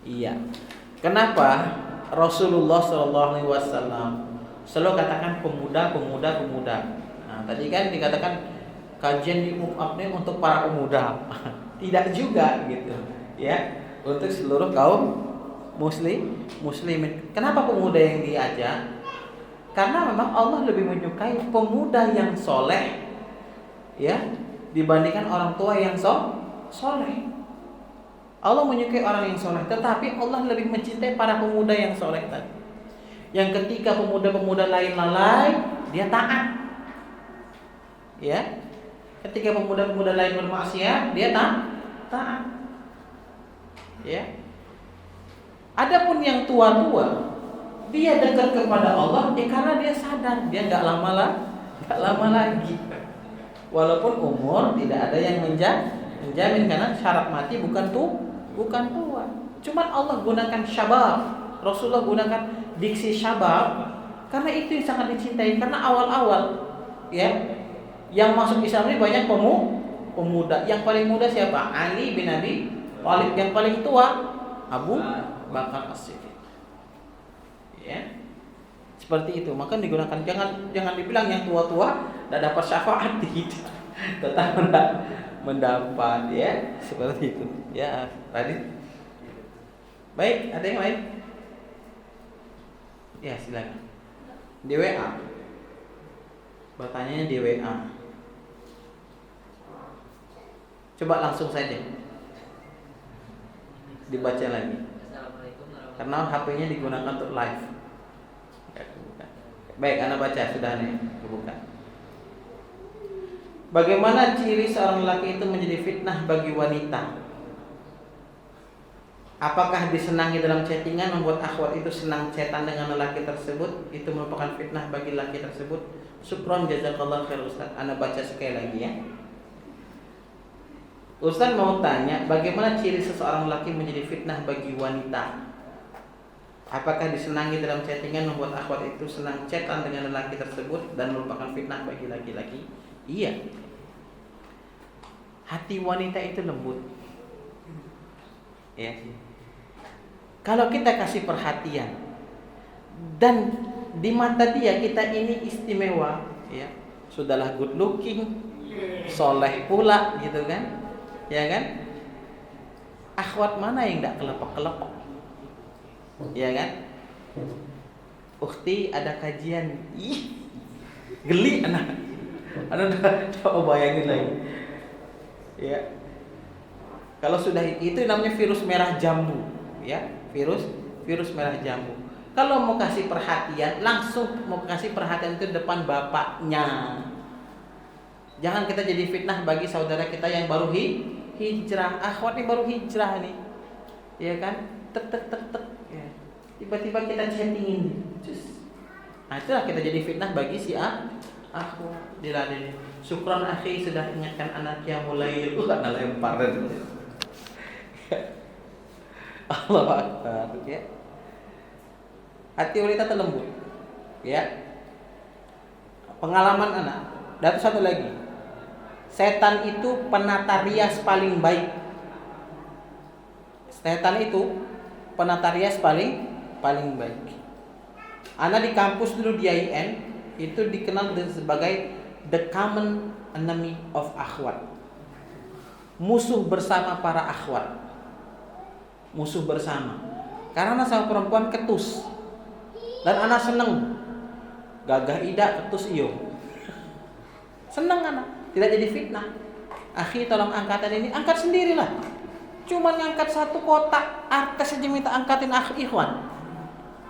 Iya. Kenapa Rasulullah SAW selalu katakan pemuda? Nah, tadi kan dikatakan kajian di UMAP untuk para pemuda. Tidak juga gitu, ya, untuk seluruh kaum muslimin. Kenapa pemuda yang diajak? Karena memang Allah lebih menyukai pemuda yang soleh, ya, dibandingkan orang tua yang soleh. Allah menyukai orang yang soleh, tetapi Allah lebih mencintai para pemuda yang soleh tadi. Yang ketika pemuda-pemuda lain lalai, dia taat. Ya, ketika pemuda-pemuda lain bermaksiat, dia taat. Ya. Adapun yang tua-tua, dia dekat kepada Allah, karena dia sadar dia nggak lama lagi. Walaupun umur tidak ada yang menjamin, karena syarat mati bukan tua. Cuman Allah gunakan syabab, Rasulullah gunakan diksi syabab, karena itu yang sangat dicintai. Karena awal-awal, ya, yang masuk Islam ini banyak pemuda. Yang paling muda siapa? Ali bin Abi Thalib. Yang paling tua Abu Bakar As-Siddiq. Ya, seperti itu. Maka digunakan, jangan dibilang yang tua-tua tidak dapat syafaat, tidak, tetap mendapat, ya, seperti itu. Ya, tadi. Baik, ada yang lain? Ya, silakan. Di WA. Bertanya di WA. Coba langsung saja dibaca lagi, karena HP-nya digunakan untuk live. Baik, Anda baca sudah nih, buka. Bagaimana ciri seorang lelaki itu menjadi fitnah bagi wanita? Apakah disenangi dalam chattingan membuat akhwat itu senang chatan dengan lelaki tersebut? Itu merupakan fitnah bagi lelaki tersebut. Syukron jazakallah khair Ustaz. Anda baca sekali lagi, ya. Ustaz mau tanya, bagaimana ciri seseorang lelaki menjadi fitnah bagi wanita? Apakah disenangi dalam chattingan membuat akhwat itu senang chatan dengan lelaki tersebut dan merupakan fitnah bagi laki-laki? Iya. Hati wanita itu lembut. Ya. Kalau kita kasih perhatian dan di mata dia kita ini istimewa, ya. Sudahlah good looking, soleh pula, gitu kan? Ya kan? Akhwat mana yang tidak kelepek-kelepek? Ya kan? Ukhti ada kajian, geli anak. Coba bayangin lagi. Ya. Kalau sudah itu namanya virus merah jambu, ya, virus merah jambu. Kalau mau kasih perhatian, langsung mau kasih perhatian itu depan bapaknya. Jangan kita jadi fitnah bagi saudara kita yang baru hijrah. Akhwat ini baru hijrah nih, ya kan? Tek. Ya. Tiba-tiba kita chattingin, nah itulah kita jadi fitnah bagi si akhwat. Diladenin. Syukran akhi sudah ingatkan anaknya mulai karena lempar. Allah Akbar, ya. Hati wanita terlembut, ya. Pengalaman anak. Dan satu lagi, setan itu penata rias paling baik. Setan itu penata rias paling baik. Ana di kampus dulu di IAIN itu dikenal sebagai the common enemy of akhwat. Musuh bersama para akhwat. Musuh bersama. Karena anak sama perempuan ketus. Dan anak seneng. Gagah ida ketus iyo. Seneng anak, tidak jadi fitnah. Akhi tolong angkatan ini, angkat sendirilah. Cuman ngangkat satu kotak, artes aja minta angkatin akhi ikhwan.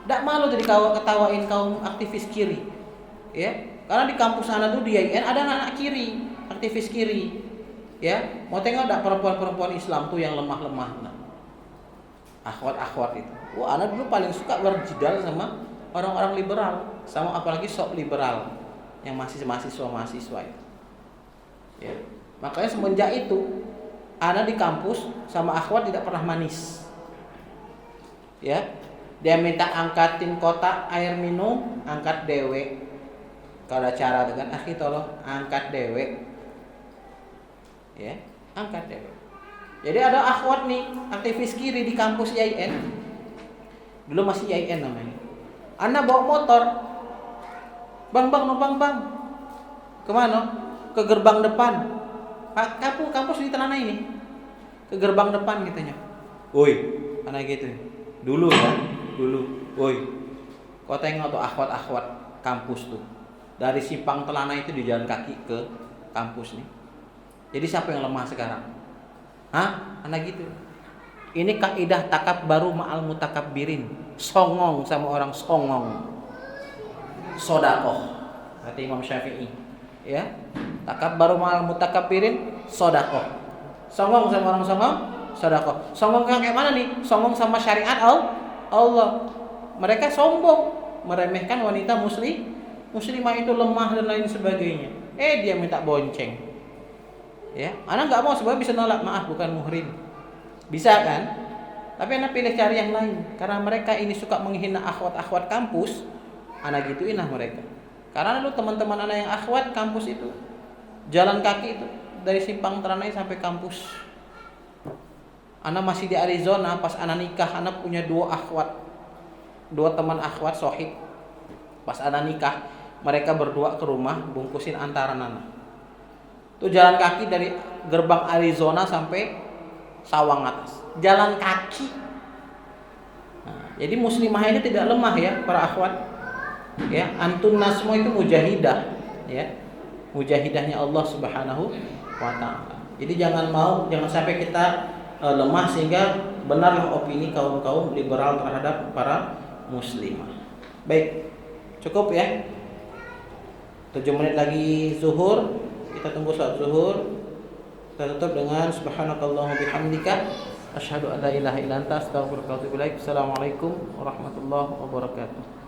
Tidak malu jadi ketawain kaum aktivis kiri. Ya, karena di kampus anak tuh di IAIN ada anak kiri, aktivis kiri. Ya, mau tengok enggak perempuan-perempuan Islam tuh yang lemah-lemah. Nah, akhwat-akhwat itu. Wah, anak dulu paling suka berjidal sama orang-orang liberal, sama apalagi sok liberal yang masih mahasiswa itu. Ya. Makanya semenjak itu anak di kampus sama akhwat tidak pernah manis. Ya. Dia minta angkatin kotak air minum, angkat dewe. Kalau ada cara dengan akhi tolong angkat dewe. Ya, angkat dewe. Jadi ada akhwat nih, aktivis kiri di kampus IAIN. Dulu masih IAIN namanya. Anak bawa motor. Bang, numpang bang. Kemana? Ke gerbang depan. Kampus di Tanah ini. Ke gerbang depan katanya. Woi, anak gitu. Dulu kan, woi. Kau tengok tuh akhwat-akhwat kampus tuh. Dari simpang Telana itu di jalan kaki ke kampus nih. Jadi siapa yang lemah sekarang? Hah? Anak gitu. Ini kaidah takab baru ma'al mutakabbirin. Songong sama orang songong. Sodakoh. Kata Imam Syafi'i. Ya. Takab baru ma'al mutakabbirin. Sodakoh. Songong sama orang songong. Sodakoh. Songong kayak mana nih? Songong sama syariat Allah. Mereka sombong. Meremehkan wanita muslimah itu lemah dan lain sebagainya. Dia minta bonceng. Ya, anak nggak mau sebab bisa nolak, maaf bukan muhrim. Bisa kan? Tapi anak pilih cari yang lain karena mereka ini suka menghina akhwat-akhwat kampus. Anak gituin lah mereka. Karena dulu teman-teman anak yang akhwat kampus itu jalan kaki itu dari simpang Teranai sampai kampus. Anak masih di Arizona pas anak nikah, anak punya dua teman akhwat sohib. Pas anak nikah, mereka berdua ke rumah bungkusin antara anak. Itu jalan kaki dari gerbang Arizona sampai Sawang atas. Jalan kaki. Nah, jadi muslimah ini tidak lemah ya para akhwat. Ya, antun nasmo itu mujahidah, ya. Mujahidahnya Allah Subhanahu wa taala. Jadi jangan sampai kita lemah sehingga benarlah opini kaum liberal terhadap para muslimah. Baik. Cukup ya. 7 menit lagi zuhur. Kita tunggu saat zuhur. Kita tutup dengan subhanakallahumma bihamdika asyhadu an la ilaha illa anta astaghfiruka wa atubu ilaik. Assalamualaikum warahmatullahi wabarakatuh.